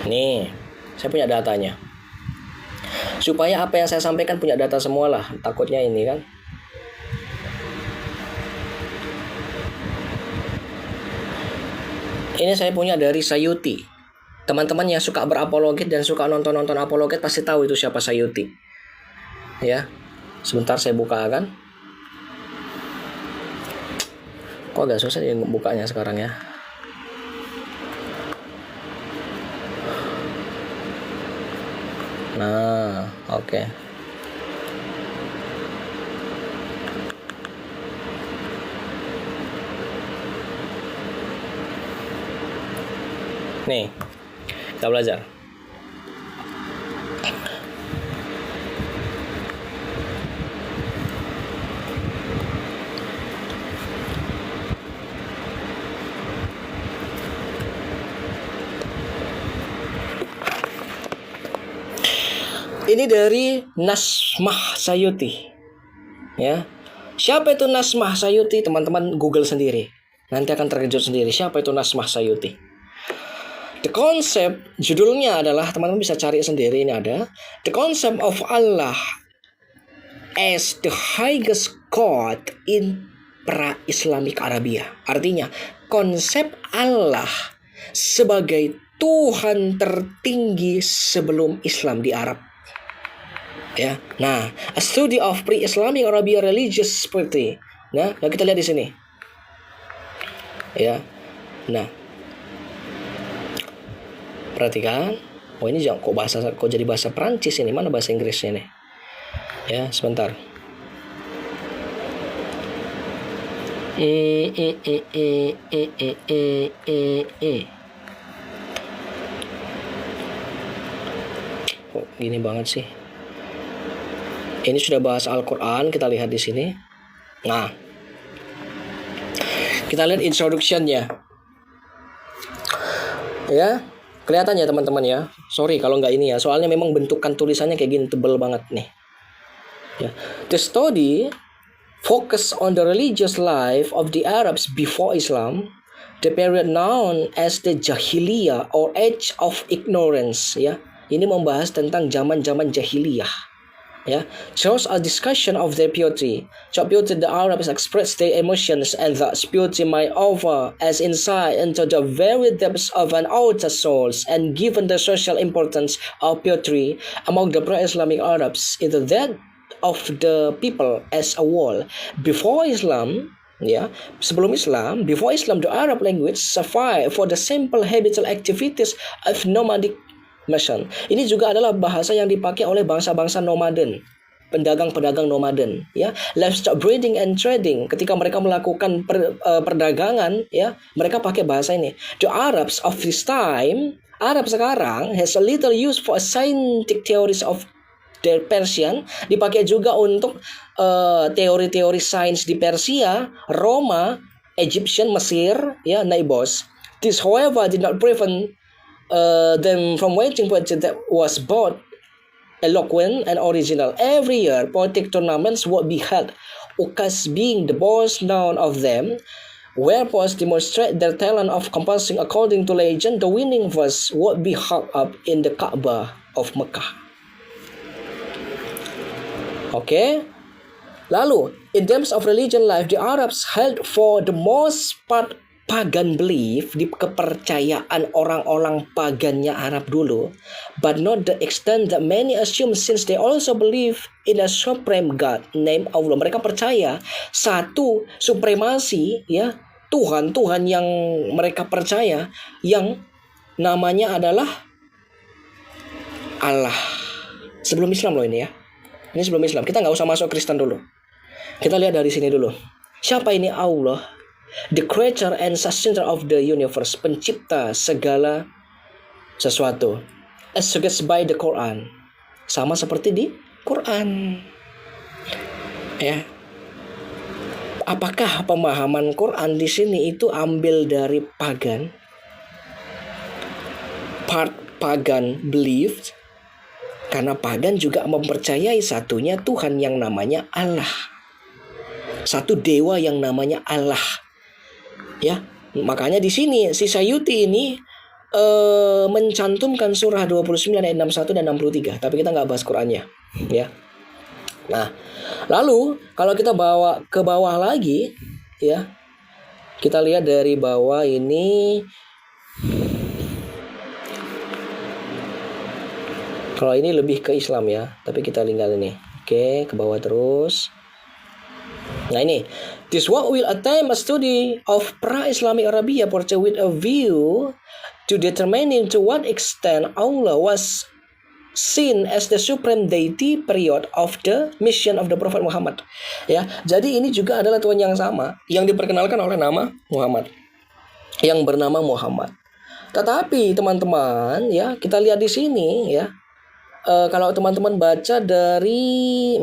Nih, saya punya datanya. Supaya apa yang saya sampaikan punya data semua lah. Takutnya ini kan. Ini saya punya dari Sayuti. Teman-teman yang suka berapologet dan suka nonton-nonton apologet pasti tahu itu siapa Sayuti. Ya. Sebentar saya bukakan. Kok agak susah ya bukanya sekarang ya. Nah, oke. Nih, kita belajar. Ini dari Nasmah Sayuti. Ya. Siapa itu Nasmah Sayuti? Teman-teman Google sendiri. Nanti akan terkejut sendiri siapa itu Nasmah Sayuti. The concept, judulnya adalah, teman-teman bisa cari sendiri, ini ada. The concept of Allah as the highest God in pra-Islamic Arabia. Artinya, konsep Allah sebagai Tuhan tertinggi sebelum Islam di Arab. Ya. Nah, a study of pre-Islamic Arabia religious seperti. Nah, kita lihat di sini. Ya. Nah. Perhatikan. Oh, ini kok jadi bahasa Prancis ini? Mana bahasa Inggrisnya nih? Ya, sebentar. Kok gini banget sih? Ini sudah bahas Al-Quran, kita lihat di sini. Nah, kita lihat introduction-nya. Ya, kelihatan ya teman-teman ya. Sorry kalau nggak ini ya, soalnya memang bentukan tulisannya kayak gini, tebel banget nih. Ya. The study focus on the religious life of the Arabs before Islam, the period known as the Jahiliyah or Age of Ignorance. Ya, ini membahas tentang zaman-zaman jahiliyah. Ya, shows a discussion of their beauty. So beauty the Arabs express their emotions, and thus beauty might offer as insight into the very depths of an outer souls. And given the social importance of beauty among the pre-Islamic Arabs, into that of the people as a whole, before Islam. Ya, sebelum Islam, before Islam, the Arab language sufficed for the simple habitual activities of nomadic mission. Ini juga adalah bahasa yang dipakai oleh bangsa-bangsa nomaden, pedagang-pedagang nomaden, ya. Livestock breeding and trading, ketika mereka melakukan perdagangan, ya, mereka pakai bahasa ini. The Arabs of this time, Arab sekarang has a little use for scientific theories of their Persian, dipakai juga untuk teori-teori sains di Persia, Roma, Egyptian, Mesir, ya, Naibos. This, however, did not prevent them from waging poetry that was both eloquent and original. Every year, poetic tournaments would be held, Ukas being the most known of them, where poets demonstrate their talent of composing according to legend. The winning verse would be hung up in the Kaabah of Mecca. Okay. Lalu, in terms of religion life, the Arabs held for the most part pagan belief, di kepercayaan orang-orang pagannya Arab dulu, but not the extent that many assume, since they also believe in a supreme God named Allah. Mereka percaya satu supremasi, ya, Tuhan yang mereka percaya yang namanya adalah Allah. Sebelum Islam loh ini ya. Ini sebelum Islam. Kita nggak usah masuk Kristen dulu. Kita lihat dari sini dulu. Siapa ini Allah? The creator and sustainer of the universe, pencipta segala sesuatu. As suggested by the Quran, sama seperti di Quran. Ya. Apakah pemahaman Quran di sini itu ambil dari pagan? Part pagan belief, karena pagan juga mempercayai satunya Tuhan yang namanya Allah. Satu dewa yang namanya Allah. Ya, makanya di sini si Sayuti ini mencantumkan surah 29 ayat 61 dan 63, tapi kita nggak bahas Qurannya, ya. Nah, lalu kalau kita bawa ke bawah lagi, ya, kita lihat dari bawah ini Kalau ini lebih ke Islam ya, tapi kita tinggal ini. Oke, ke bawah terus. Nah ini, this work will attempt a study of pra-Islamic Arabia portrayed with a view to determining to what extent Allah was seen as the supreme deity period of the mission of the Prophet Muhammad. Ya, jadi ini juga adalah Tuhan yang sama yang diperkenalkan oleh nama Muhammad, yang bernama Muhammad. Tetapi teman-teman ya, kita lihat di sini ya. Kalau teman-teman baca dari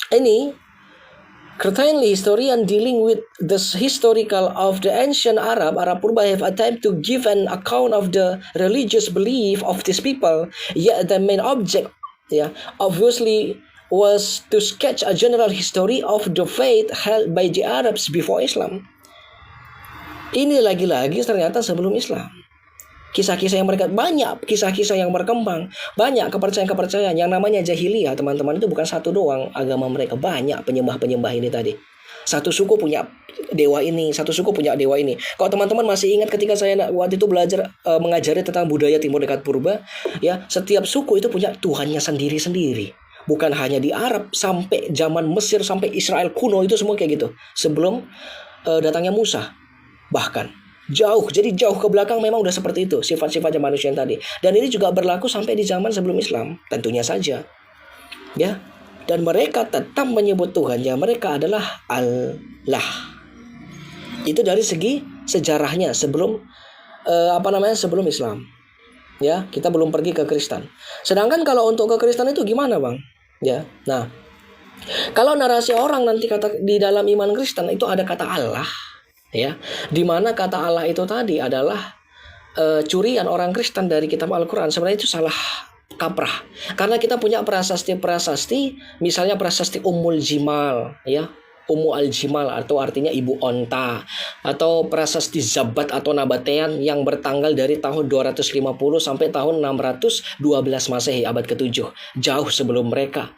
ini Certainly, historian dealing with the historical of the ancient Arab Purba have attempted to give an account of the religious belief of these people. Yet the main object, obviously, was to sketch a general history of the faith held by the Arabs before Islam. Ini lagi-lagi ternyata sebelum Islam. Kisah-kisah yang mereka banyak, kisah-kisah yang berkembang, banyak kepercayaan-kepercayaan yang namanya jahiliyah, teman-teman, itu bukan satu doang agama mereka, banyak penyembah-penyembah ini tadi. Satu suku punya dewa ini, satu suku punya dewa ini. Kalau teman-teman masih ingat ketika saya waktu itu belajar mengajari tentang budaya Timur Dekat Purba, ya, setiap suku itu punya tuhannya sendiri-sendiri. Bukan hanya di Arab, sampai zaman Mesir, sampai Israel kuno itu semua kayak gitu. Sebelum datangnya Musa, bahkan. Jadi jauh ke belakang memang udah seperti itu sifat-sifatnya manusia yang tadi. Dan ini juga berlaku sampai di zaman sebelum Islam, tentunya saja. Ya. Dan mereka tetap menyebut Tuhannya mereka adalah Allah. Itu dari segi sejarahnya sebelum sebelum Islam. Ya, kita belum pergi ke Kristen. Sedangkan kalau untuk ke Kristen itu gimana, Bang? Ya. Nah, kalau narasi orang nanti kata di dalam iman Kristen itu ada kata Allah. Ya, di mana kata Allah itu tadi adalah curian orang Kristen dari kitab Al-Quran. Sebenarnya itu salah kaprah. Karena kita punya prasasti, misalnya prasasti Ummul Jimal, ya, Ummu Al-Jimal atau artinya ibu onta, atau prasasti Zabat atau Nabatean yang bertanggal dari tahun 250 sampai tahun 612 Masehi, abad ke-7, jauh sebelum mereka.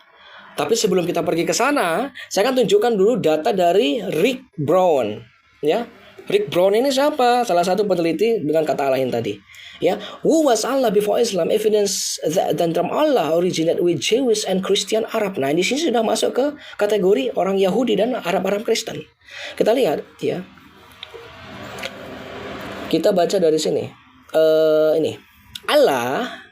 Tapi sebelum kita pergi ke sana, saya akan tunjukkan dulu data dari Rick Brown. Ya, Rick Brown ini siapa? Salah satu peneliti dengan kata Allah yang tadi. Ya, who was Allah before Islam? Evidence that the term Allah originate with Jewish and Christian Arab. Nah, di sini sudah masuk ke kategori orang Yahudi dan Arab Kristen. Kita lihat, ya. Kita baca dari sini. Ini Allah.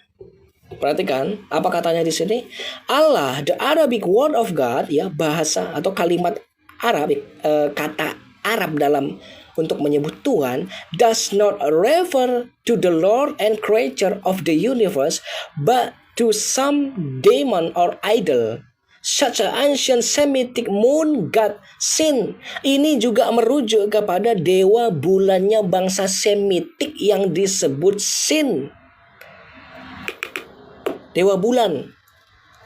Perhatikan apa katanya di sini. Allah, the Arabic word of God, ya, bahasa atau kalimat Arabik, kata Arab dalam untuk menyebut Tuhan, does not refer to the Lord and Creator of the universe, but to some demon or idol, such an ancient Semitic moon god Sin. Ini juga merujuk kepada dewa bulannya bangsa Semitik yang disebut Sin. Dewa bulan,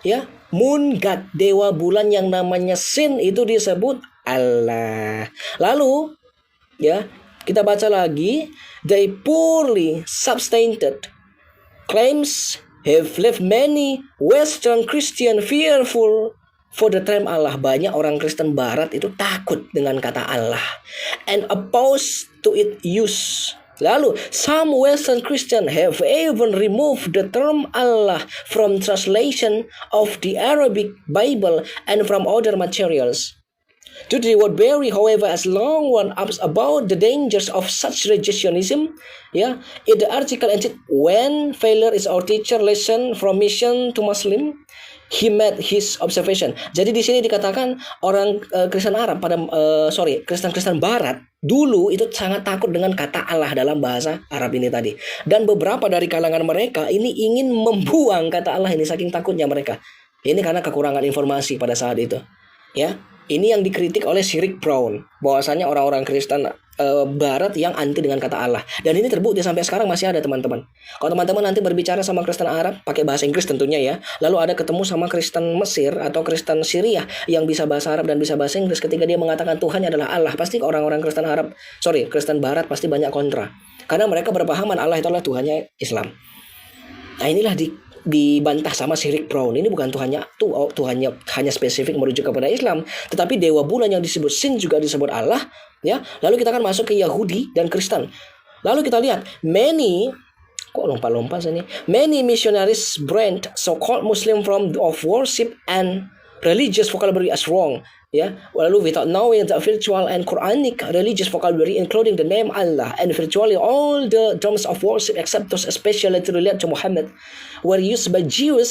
ya, moon god, dewa bulan yang namanya Sin itu disebut Allah. Lalu, ya, kita baca lagi. They poorly substantiated claims have left many Western Christian fearful for the term Allah. Banyak orang Kristen Barat itu takut dengan kata Allah and opposed to its use. Lalu, some Western Christian have even removed the term Allah from translation of the Arabic Bible and from other materials. Today, Woodbury, however, has long warned us about the dangers of such reductionism. Yeah, in the article entitled "When Failure is Our Teacher: Lesson from Mission to Muslim," he made his observation. Jadi di sini dikatakan orang Kristen Arab Kristen Barat dulu itu sangat takut dengan kata Allah dalam bahasa Arab ini tadi. Dan beberapa dari kalangan mereka ini ingin membuang kata Allah ini saking takutnya mereka. Ini karena kekurangan informasi pada saat itu. Ya. Ini yang dikritik oleh Rick Brown, bahwasanya orang-orang Kristen Barat yang anti dengan kata Allah. Dan ini terbukti sampai sekarang masih ada, teman-teman. Kalau teman-teman nanti berbicara sama Kristen Arab pakai bahasa Inggris tentunya ya, lalu ada ketemu sama Kristen Mesir atau Kristen Syria yang bisa bahasa Arab dan bisa bahasa Inggris, ketika dia mengatakan Tuhannya adalah Allah, pasti orang-orang Kristen Kristen Barat pasti banyak kontra. Karena mereka berpahaman Allah itu adalah Tuhannya Islam. Nah, inilah dibantah sama Rick Brown. Ini bukan Tuhannya hanya spesifik merujuk kepada Islam, tetapi dewa bulan yang disebut Sin juga disebut Allah, ya. Lalu kita akan masuk ke Yahudi dan Kristen. Lalu kita lihat kok lompat-lompat sini. Many missionaries brand so-called Muslim from of worship and religious vocabulary as wrong. Ya, lalu without knowing the virtual and Quranic religious vocabulary, including the name Allah and virtually all the terms of worship except those especially related to Muhammad, were used by Jews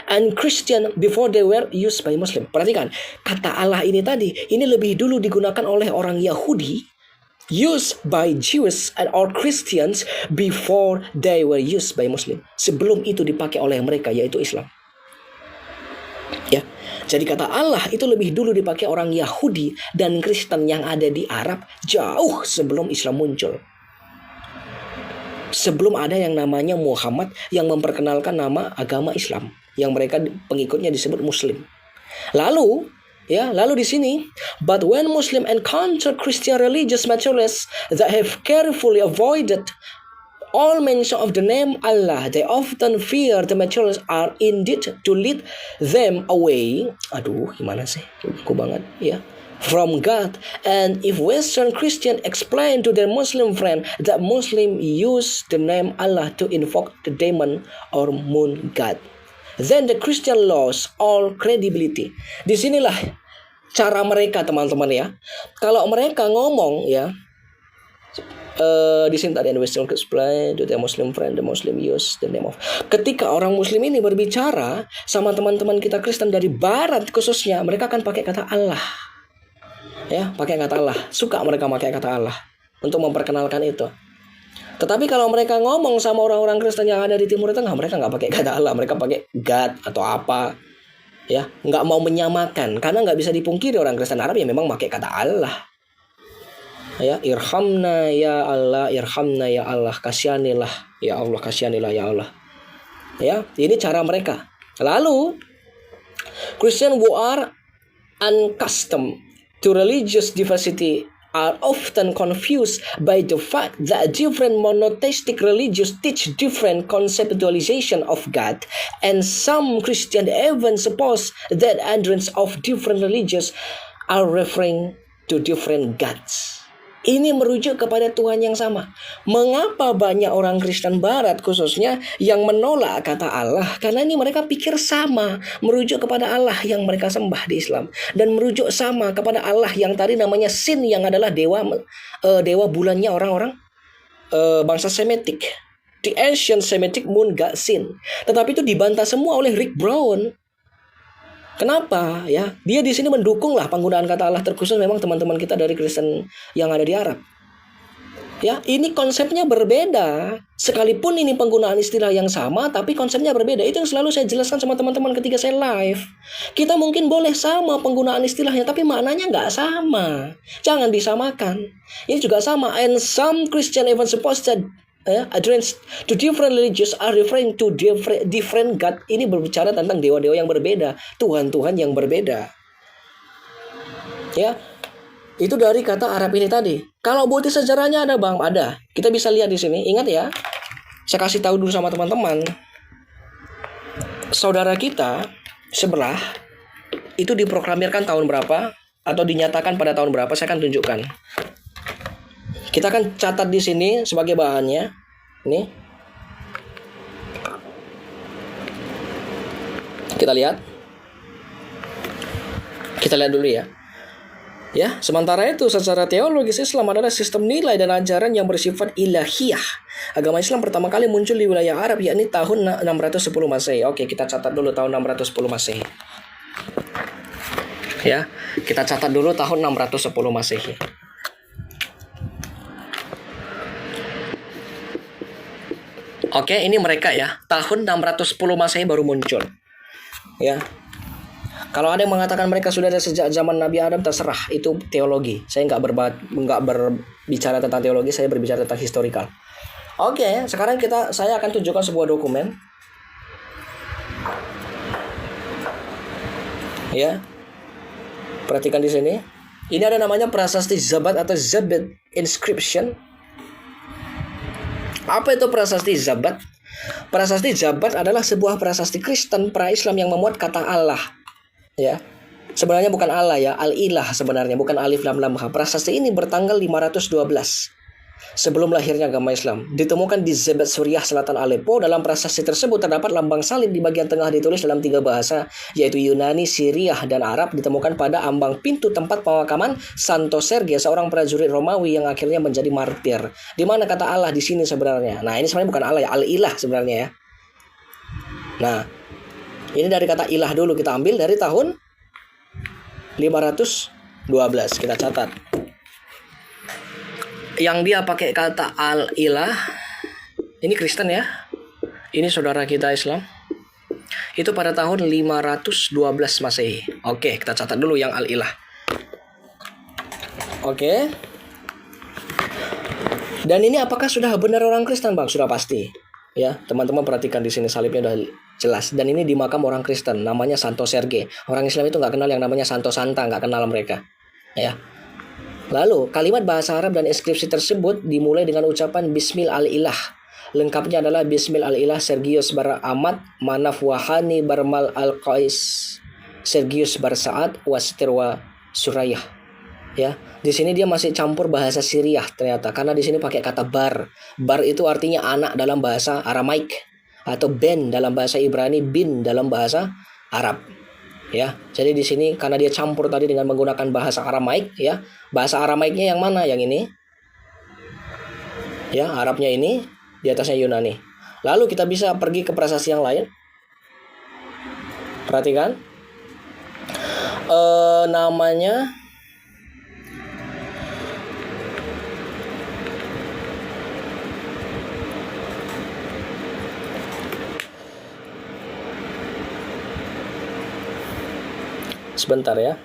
and Christian before they were used by Muslim. Perhatikan, kata Allah ini tadi, ini lebih dulu digunakan oleh orang Yahudi, used by Jews and or Christians before they were used by Muslim. Sebelum itu dipakai oleh mereka, yaitu Islam. Ya, jadi kata Allah itu lebih dulu dipakai orang Yahudi dan Kristen yang ada di Arab jauh sebelum Islam muncul. Sebelum ada yang namanya Muhammad yang memperkenalkan nama agama Islam, yang mereka pengikutnya disebut Muslim. Lalu di sini, but when Muslim encounter Christian religious materialists that have carefully avoided all mention of the name Allah, they often fear the materialists are indeed to lead them away. Aduh, gimana sih? Lugu banget, ya. From God. And if Western Christian explain to their Muslim friend that Muslim use the name Allah to invoke the demon or moon god, then the Christian lost all credibility. Disinilah cara mereka, teman-teman, ya. Kalau mereka ngomong, ya, di sini tadi Western explain to the Muslim friend, the Muslim use the name of. Ketika orang Muslim ini berbicara sama teman-teman kita Kristen dari Barat khususnya, mereka akan pakai kata Allah. Ya, pakai kata Allah. Suka mereka pakai kata Allah untuk memperkenalkan itu. Tetapi kalau mereka ngomong sama orang-orang Kristen yang ada di Timur Tengah, mereka nggak pakai kata Allah, mereka pakai God atau apa. Ya, nggak mau menyamakan, karena nggak bisa dipungkiri orang Kristen Arab ya memang pakai kata Allah. Ya, irhamna ya Allah, irhamna ya Allah, kasihanilah ya Allah, kasihanilah ya Allah. Ya, ini cara mereka. Lalu Christian who are unaccustomed to religious diversity are often confused by the fact that different monotheistic religions teach different conceptualization of God, and some Christians even suppose that adherents of different religions are referring to different gods. Ini merujuk kepada Tuhan yang sama. Mengapa banyak orang Kristen Barat khususnya yang menolak kata Allah? Karena ini mereka pikir sama, merujuk kepada Allah yang mereka sembah di Islam, dan merujuk sama kepada Allah yang tadi namanya Sin, yang adalah dewa bulannya orang-orang bangsa Semitik, the ancient Semitic moon god Sin. Tetapi itu dibantah semua oleh Rick Brown. Kenapa? Ya, dia di sini mendukunglah penggunaan kata Allah, terkhusus memang teman-teman kita dari Kristen yang ada di Arab. Ya, ini konsepnya berbeda. Sekalipun ini penggunaan istilah yang sama, tapi konsepnya berbeda. Itu yang selalu saya jelaskan sama teman-teman ketika saya live. Kita mungkin boleh sama penggunaan istilahnya, tapi maknanya nggak sama. Jangan disamakan. Ini juga sama. And some Christian even suppose that adherents to different religions are referring to different God. Ini berbicara tentang dewa-dewa yang berbeda, Tuhan-Tuhan yang berbeda. Ya, itu dari kata Arab ini tadi. Kalau bukti sejarahnya ada, Bang, ada. Kita bisa lihat di sini. Ingat ya, saya kasih tahu dulu sama teman-teman. Saudara kita sebelah itu diproklamirkan tahun berapa atau dinyatakan pada tahun berapa? Saya akan tunjukkan. Kita akan catat di sini sebagai bahannya. Ini. Kita lihat. Kita lihat dulu ya. Ya, sementara itu secara teologis Islam adalah sistem nilai dan ajaran yang bersifat ilahiyah. Agama Islam pertama kali muncul di wilayah Arab yakni tahun 610 Masehi. Oke, kita catat dulu tahun 610 Masehi. Ya, kita catat dulu tahun 610 Masehi. Oke, ini mereka ya. Tahun 610 Masehi baru muncul. Ya. Kalau ada yang mengatakan mereka sudah ada sejak zaman Nabi Adam, terserah, itu teologi. Saya nggak berbicara tentang teologi, saya berbicara tentang historical. Oke, sekarang saya akan tunjukkan sebuah dokumen. Ya. Perhatikan di sini. Ini ada namanya prasasti Zabat atau Zabad Inscription. Apa itu prasasti Zabat? Prasasti Zabat adalah sebuah prasasti Kristen pra-Islam yang memuat kata Allah. Ya. Sebenarnya bukan Allah ya, Al-Ilah sebenarnya, bukan alif lam lam ha. Prasasti ini bertanggal 512. sebelum lahirnya agama Islam. Ditemukan di Zebat Suriah Selatan Aleppo. Dalam prasasti tersebut terdapat lambang salib di bagian tengah ditulis dalam 3 bahasa, yaitu Yunani, Syriah, dan Arab. Ditemukan pada ambang pintu tempat pemakaman Santo Serge, seorang prajurit Romawi yang akhirnya menjadi martir. Di mana kata Allah di sini sebenarnya? Nah, ini sebenarnya bukan Allah ya, Al-Ilah sebenarnya ya. Nah, ini dari kata ilah dulu kita ambil dari tahun 512. Kita catat. Yang dia pakai kata al-ilah, ini Kristen ya, ini saudara kita Islam, itu pada tahun 512 Masehi. Oke, kita catat dulu yang al-ilah. Oke. Dan ini apakah sudah benar orang Kristen, Bang? Sudah pasti. Ya, teman-teman perhatikan di sini salibnya udah jelas. Dan ini di makam orang Kristen, namanya Santo Serge. Orang Islam itu nggak kenal yang namanya Santo Santa, nggak kenal mereka. Ya. Lalu, kalimat bahasa Arab dan inskripsi tersebut dimulai dengan ucapan Bismil al-Ilah. Lengkapnya adalah Bismil al-Ilah Sergius bar Ahmad Manaf Wahani Barmal al-Qais Sergius bar Sa'ad Wastirwa Surayah. Ya, di sini dia masih campur bahasa Syriah ternyata, karena di sini pakai kata bar. Bar itu artinya anak dalam bahasa Aramaik, atau ben dalam bahasa Ibrani, bin dalam bahasa Arab. Ya, jadi di sini karena dia campur tadi dengan menggunakan bahasa Aramaik, ya. Bahasa Aramaiknya yang mana? Yang ini. Ya, Arabnya ini, di atasnya Yunani. Lalu kita bisa pergi ke prasasti yang lain. Perhatikan. Namanya sebentar ya.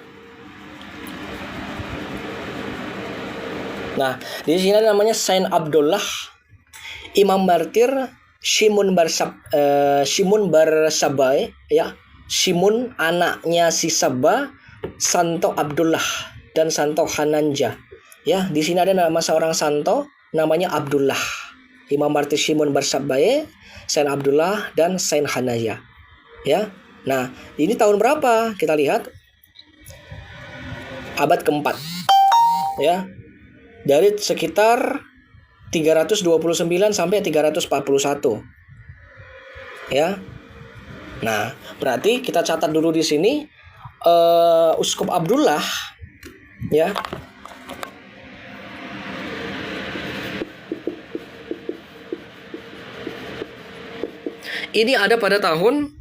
Nah, di sini namanya Saint Abdullah, Imam Martir, Shimun Barsabai, ya. Shimun anaknya si Sabah, Santo Abdullah dan Santo Hananja. Ya, di sini ada nama seorang santo namanya Abdullah. Imam Martir Shimun Barsabai, Saint Abdullah dan Saint Hananja. Ya. Nah, ini tahun berapa? Kita lihat. Abad keempat, ya, dari sekitar 329 sampai 341, ya. Nah, berarti kita catat dulu di sini Uskup Abdullah, ya. Ini ada pada tahun,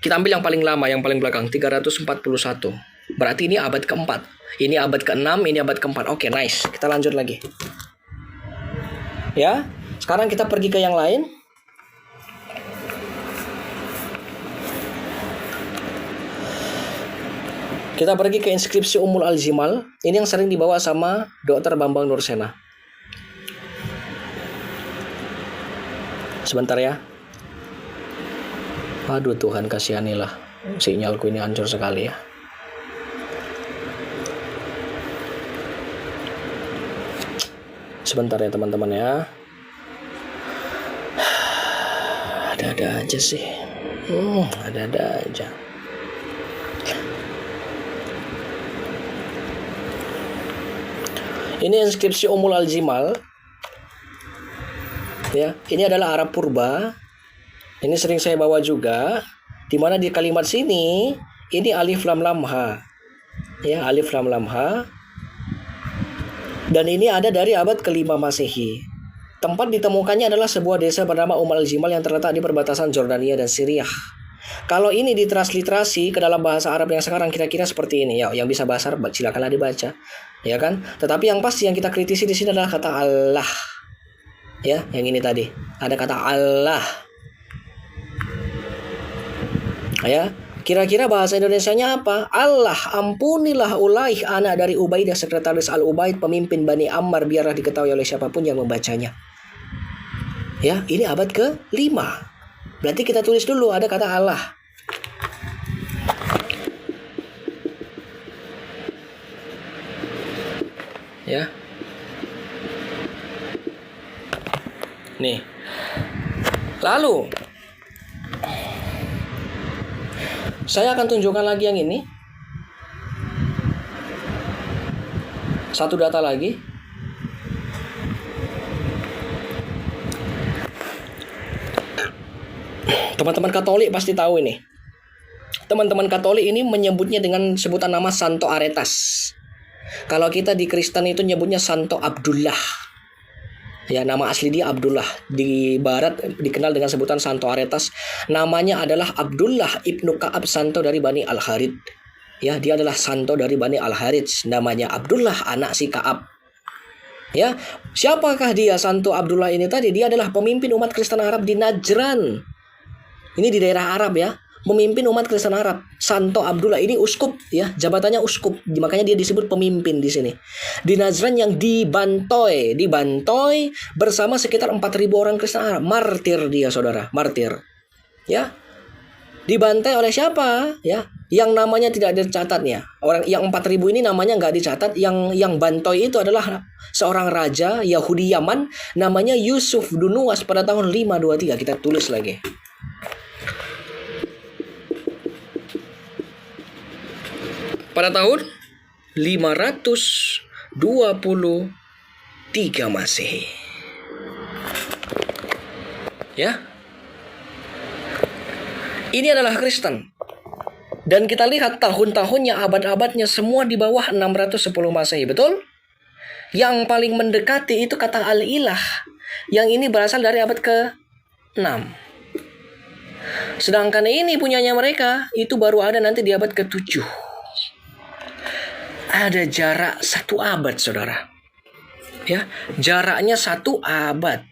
kita ambil yang paling lama, yang paling belakang, 341. Berarti ini abad keempat. Ini abad ke-6, ini abad ke-4. Oke, nice. Kita lanjut lagi. Ya, sekarang kita pergi ke yang lain. Kita pergi ke inskripsi Ummul Al-Zimal. Ini yang sering dibawa sama Dr. Bambang Nursena. Sebentar ya. Aduh Tuhan, kasihanilah. Sinyalku ini hancur sekali ya. Sebentar ya teman-teman ya. Ada-ada aja sih. Ada-ada aja. Ini inskripsi Ummul Al-Zimal. Ya, ini adalah Arab purba. Ini sering saya bawa juga. Di mana di kalimat sini ini alif lam lam ha. Ya, alif lam lam ha. Dan ini ada dari abad ke-5 Masehi. Tempat ditemukannya adalah sebuah desa bernama Ummul Al-Zimal yang terletak di perbatasan Jordania dan Syria. Kalau ini ditransliterasi ke dalam bahasa Arab yang sekarang kira-kira seperti ini. Ya, yang bisa bahasa Arab silakanlah dibaca. Ya kan? Tetapi yang pasti yang kita kritisi di sini adalah kata Allah. Ya, yang ini tadi. Ada kata Allah. Ya, kira-kira bahasa Indonesianya apa? Allah, ampunilah Ulaih, anak dari Ubaidah, sekretaris Al-Ubaid, pemimpin Bani Ammar, biarlah diketahui oleh siapapun yang membacanya. Ya, ini abad ke-5. Berarti kita tulis dulu ada kata Allah. Ya. Nih. Lalu saya akan tunjukkan lagi yang ini. Satu data lagi. Teman-teman Katolik pasti tahu ini. Teman-teman Katolik ini menyebutnya dengan sebutan nama Santo Aretas. Kalau kita di Kristen itu nyebutnya Santo Abdullah. Ya, nama asli dia Abdullah. Di barat dikenal dengan sebutan Santo Aretas. Namanya adalah Abdullah ibnu Ka'ab, santo dari Bani Al-Harith. Ya, dia adalah santo dari Bani Al-Harith. Namanya Abdullah, anak si Ka'ab. Ya, siapakah dia Santo Abdullah ini tadi? Dia adalah pemimpin umat Kristen Arab di Najran. Ini di daerah Arab ya. Memimpin umat Kristen Arab. Santo Abdullah ini uskup ya, jabatannya uskup. Makanya dia disebut pemimpin di sini. Di Najran yang dibantai bersama sekitar 4.000 orang Kristen Arab. Martir dia, saudara, martir. Ya. Dibantai oleh siapa? Ya, yang namanya tidak dicatatnya. Orang yang 4.000 ini namanya nggak dicatat. Yang bantai itu adalah seorang raja Yahudi Yaman, namanya Yusuf Dunuwas pada tahun 523. Kita tulis lagi. Pada tahun 523 Masehi. Ya. Ini adalah Kristen. Dan kita lihat tahun-tahunnya, abad-abadnya semua di bawah 610 Masehi, betul? Yang paling mendekati itu kata Al-Ilah. Yang ini berasal dari abad ke-6. Sedangkan ini punyanya mereka, itu baru ada nanti di abad ke-7. Ada jarak 1 abad, saudara. Ya, jaraknya 1 abad.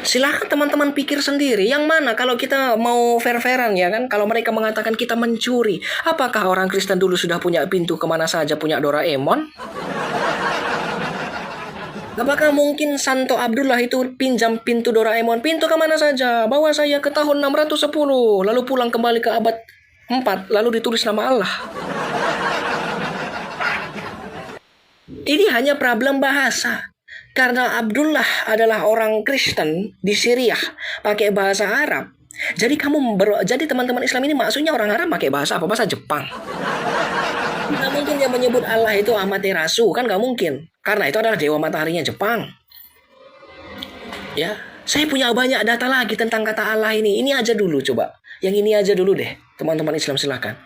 Silakan teman-teman pikir sendiri. Yang mana kalau kita mau fair-fairan ya kan? Kalau mereka mengatakan kita mencuri, apakah orang Kristen dulu sudah punya pintu kemana saja, punya Doraemon? Apakah mungkin Santo Abdullah itu pinjam pintu Doraemon? Pintu kemana saja? Bawa saya ke tahun 610. Lalu pulang kembali ke abad 4. Lalu ditulis nama Allah. Ini hanya problem bahasa. Karena Abdullah adalah orang Kristen di Syria. Pakai bahasa Arab. Jadi jadi teman-teman Islam ini maksudnya orang Arab pakai bahasa apa? Bahasa Jepang. Nggak mungkin yang menyebut Allah itu Amaterasu, kan nggak mungkin. Karena itu adalah dewa mataharinya Jepang. Ya, saya punya banyak data lagi tentang kata Allah ini. Ini aja dulu coba. Yang ini aja dulu deh, teman-teman Islam silakan.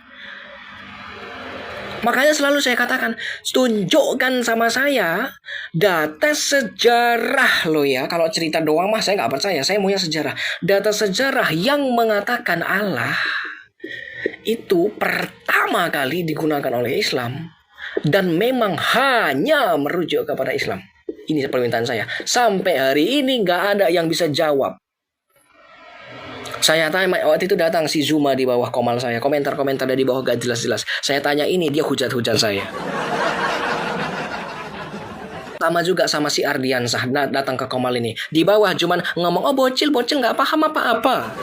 Makanya selalu saya katakan, tunjukkan sama saya data sejarah loh ya. Kalau cerita doang mah saya nggak percaya. Saya maunya sejarah. Data sejarah yang mengatakan Allah itu pertama kali digunakan oleh Islam dan memang hanya merujuk kepada Islam. Ini permintaan saya. Sampai hari ini nggak ada yang bisa jawab. Saya tanya waktu itu datang si Zuma di bawah komal saya, komentar-komentar dari bawah gak jelas-jelas. Saya tanya ini, dia hujat-hujat saya. Sama juga sama si Ardiansah datang ke komal ini. Di bawah cuman ngomong, oh bocil nggak paham apa-apa.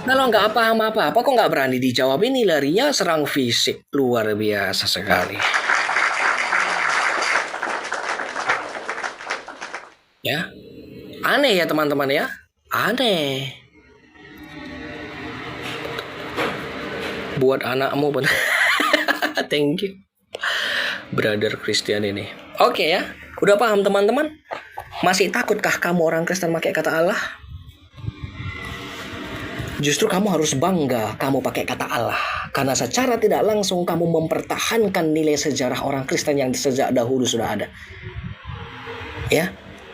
Kalau nggak paham apa-apa, kok nggak berani dijawab? Ini larinya serang fisik. Luar biasa sekali. Ya, aneh ya teman-teman ya. Aneh. Buat anakmu benar. Thank you. Brother Christian ini. Oke ya. Udah paham teman-teman? Masih takutkah kamu orang Kristen pakai kata Allah? Justru kamu harus bangga kamu pakai kata Allah. Karena secara tidak langsung kamu mempertahankan nilai sejarah orang Kristen yang sejak dahulu sudah ada. Ya.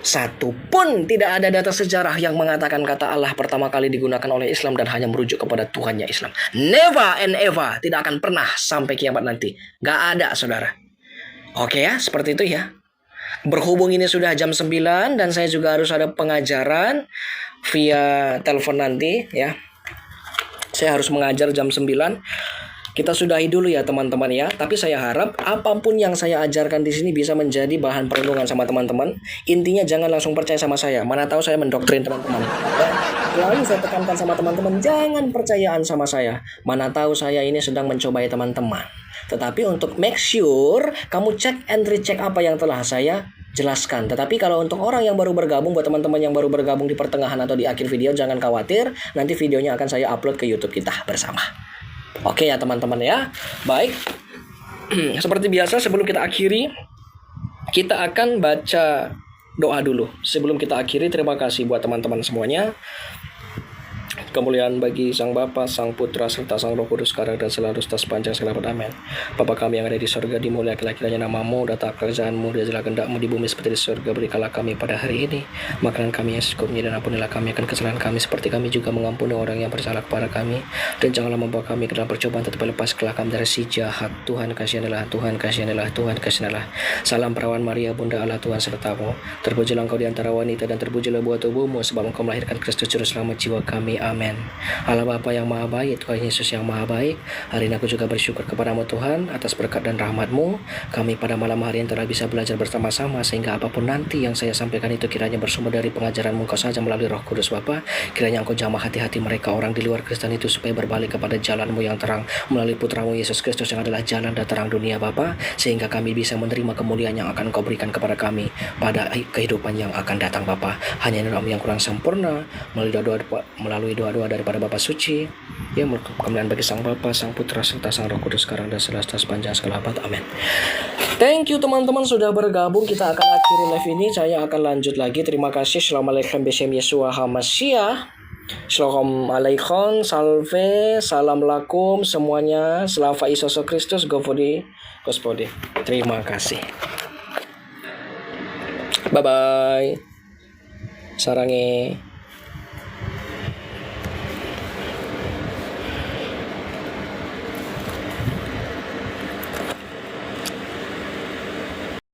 Satu pun tidak ada data sejarah yang mengatakan kata Allah pertama kali digunakan oleh Islam dan hanya merujuk kepada Tuhannya Islam. Never and ever. Tidak akan pernah sampai kiamat nanti. Gak ada, saudara. Oke ya, seperti itu ya. Berhubung ini sudah jam 9 dan saya juga harus ada pengajaran via telepon nanti ya. Saya harus mengajar jam 9. Kita sudahi dulu ya teman-teman ya. Tapi saya harap apapun yang saya ajarkan di sini bisa menjadi bahan perenungan sama teman-teman. Intinya jangan langsung percaya sama saya. Mana tahu saya mendoktrin teman-teman. Lalu saya tekankan sama teman-teman, jangan percayaan sama saya. Mana tahu saya ini sedang mencobai teman-teman. Tetapi untuk make sure kamu cek and recheck apa yang telah saya jelaskan. Tetapi kalau untuk orang yang baru bergabung, buat teman-teman yang baru bergabung di pertengahan atau di akhir video, jangan khawatir. Nanti videonya akan saya upload ke YouTube kita bersama. Oke ya teman-teman ya. Baik. Seperti biasa sebelum kita akhiri, kita akan baca doa dulu sebelum kita akhiri. Terima kasih buat teman-teman semuanya. Kemuliaan bagi Sang Bapa, Sang Putra, serta Sang Roh Kudus sekarang dan selalu sepanjang segala abad. Amin. Bapa kami yang ada di sorga, dimuliakanlah kiranya namamu, datang kerajaan-Mu, diajarlah kehendak-Mu di bumi seperti di sorga. Berikanlah kami pada hari ini makanan kami yang secukupnya, dan ampunilah kami akan kesalahan kami seperti kami juga mengampuni orang yang bersalah kepada kami. Dan janganlah membawa kami ke dalam percobaan, tetapi lepaskanlah kami dari si jahat. Tuhan kasihanilah, Tuhan kasihanilah, Tuhan kasihanilah. Salam perawan Maria, Bunda Allah, Tuhan sertamu. Terpujilah engkau di antara wanita, dan terpujilah buah tubuhmu, sebab engkau melahirkan Kristus Juru Selamat jiwa kami. Amin. Allah Bapa yang Maha Baik, Tuhan Yesus yang Maha Baik, hari ini aku juga bersyukur kepadamu Tuhan atas berkat dan rahmat-Mu. Kami pada malam hari ini telah bisa belajar bersama-sama, sehingga apapun nanti yang saya sampaikan itu kiranya bersumber dari pengajaran-Mu Engkau saja melalui Roh Kudus Bapa. Kiranya Engkau jamah hati-hati mereka orang di luar Kristen itu supaya berbalik kepada jalan-Mu yang terang melalui Putra-Mu Yesus Kristus yang adalah jalan dan terang dunia Bapa, sehingga kami bisa menerima kemuliaan yang akan Engkau berikan kepada kami pada kehidupan yang akan datang Bapa. Hanya nama yang kurang sempurna melalui doa-doa daripada Bapa Suci, ya, kemuliaan bagi Sang Bapa, Sang Putra, serta Sang Roh Kudus sekarang dan selasta sepanjang segala abad. Amin. Thank you teman-teman sudah bergabung. Kita akan akhiri live ini. Saya akan lanjut lagi. Terima kasih. Assalamualaikum bisem Yeshua HaMashiach. Shalom alaikum, salve, salam lakum semuanya. Slava Isus Kristus, Govodi, Gospodi. Terima kasih. Bye bye. Sarange.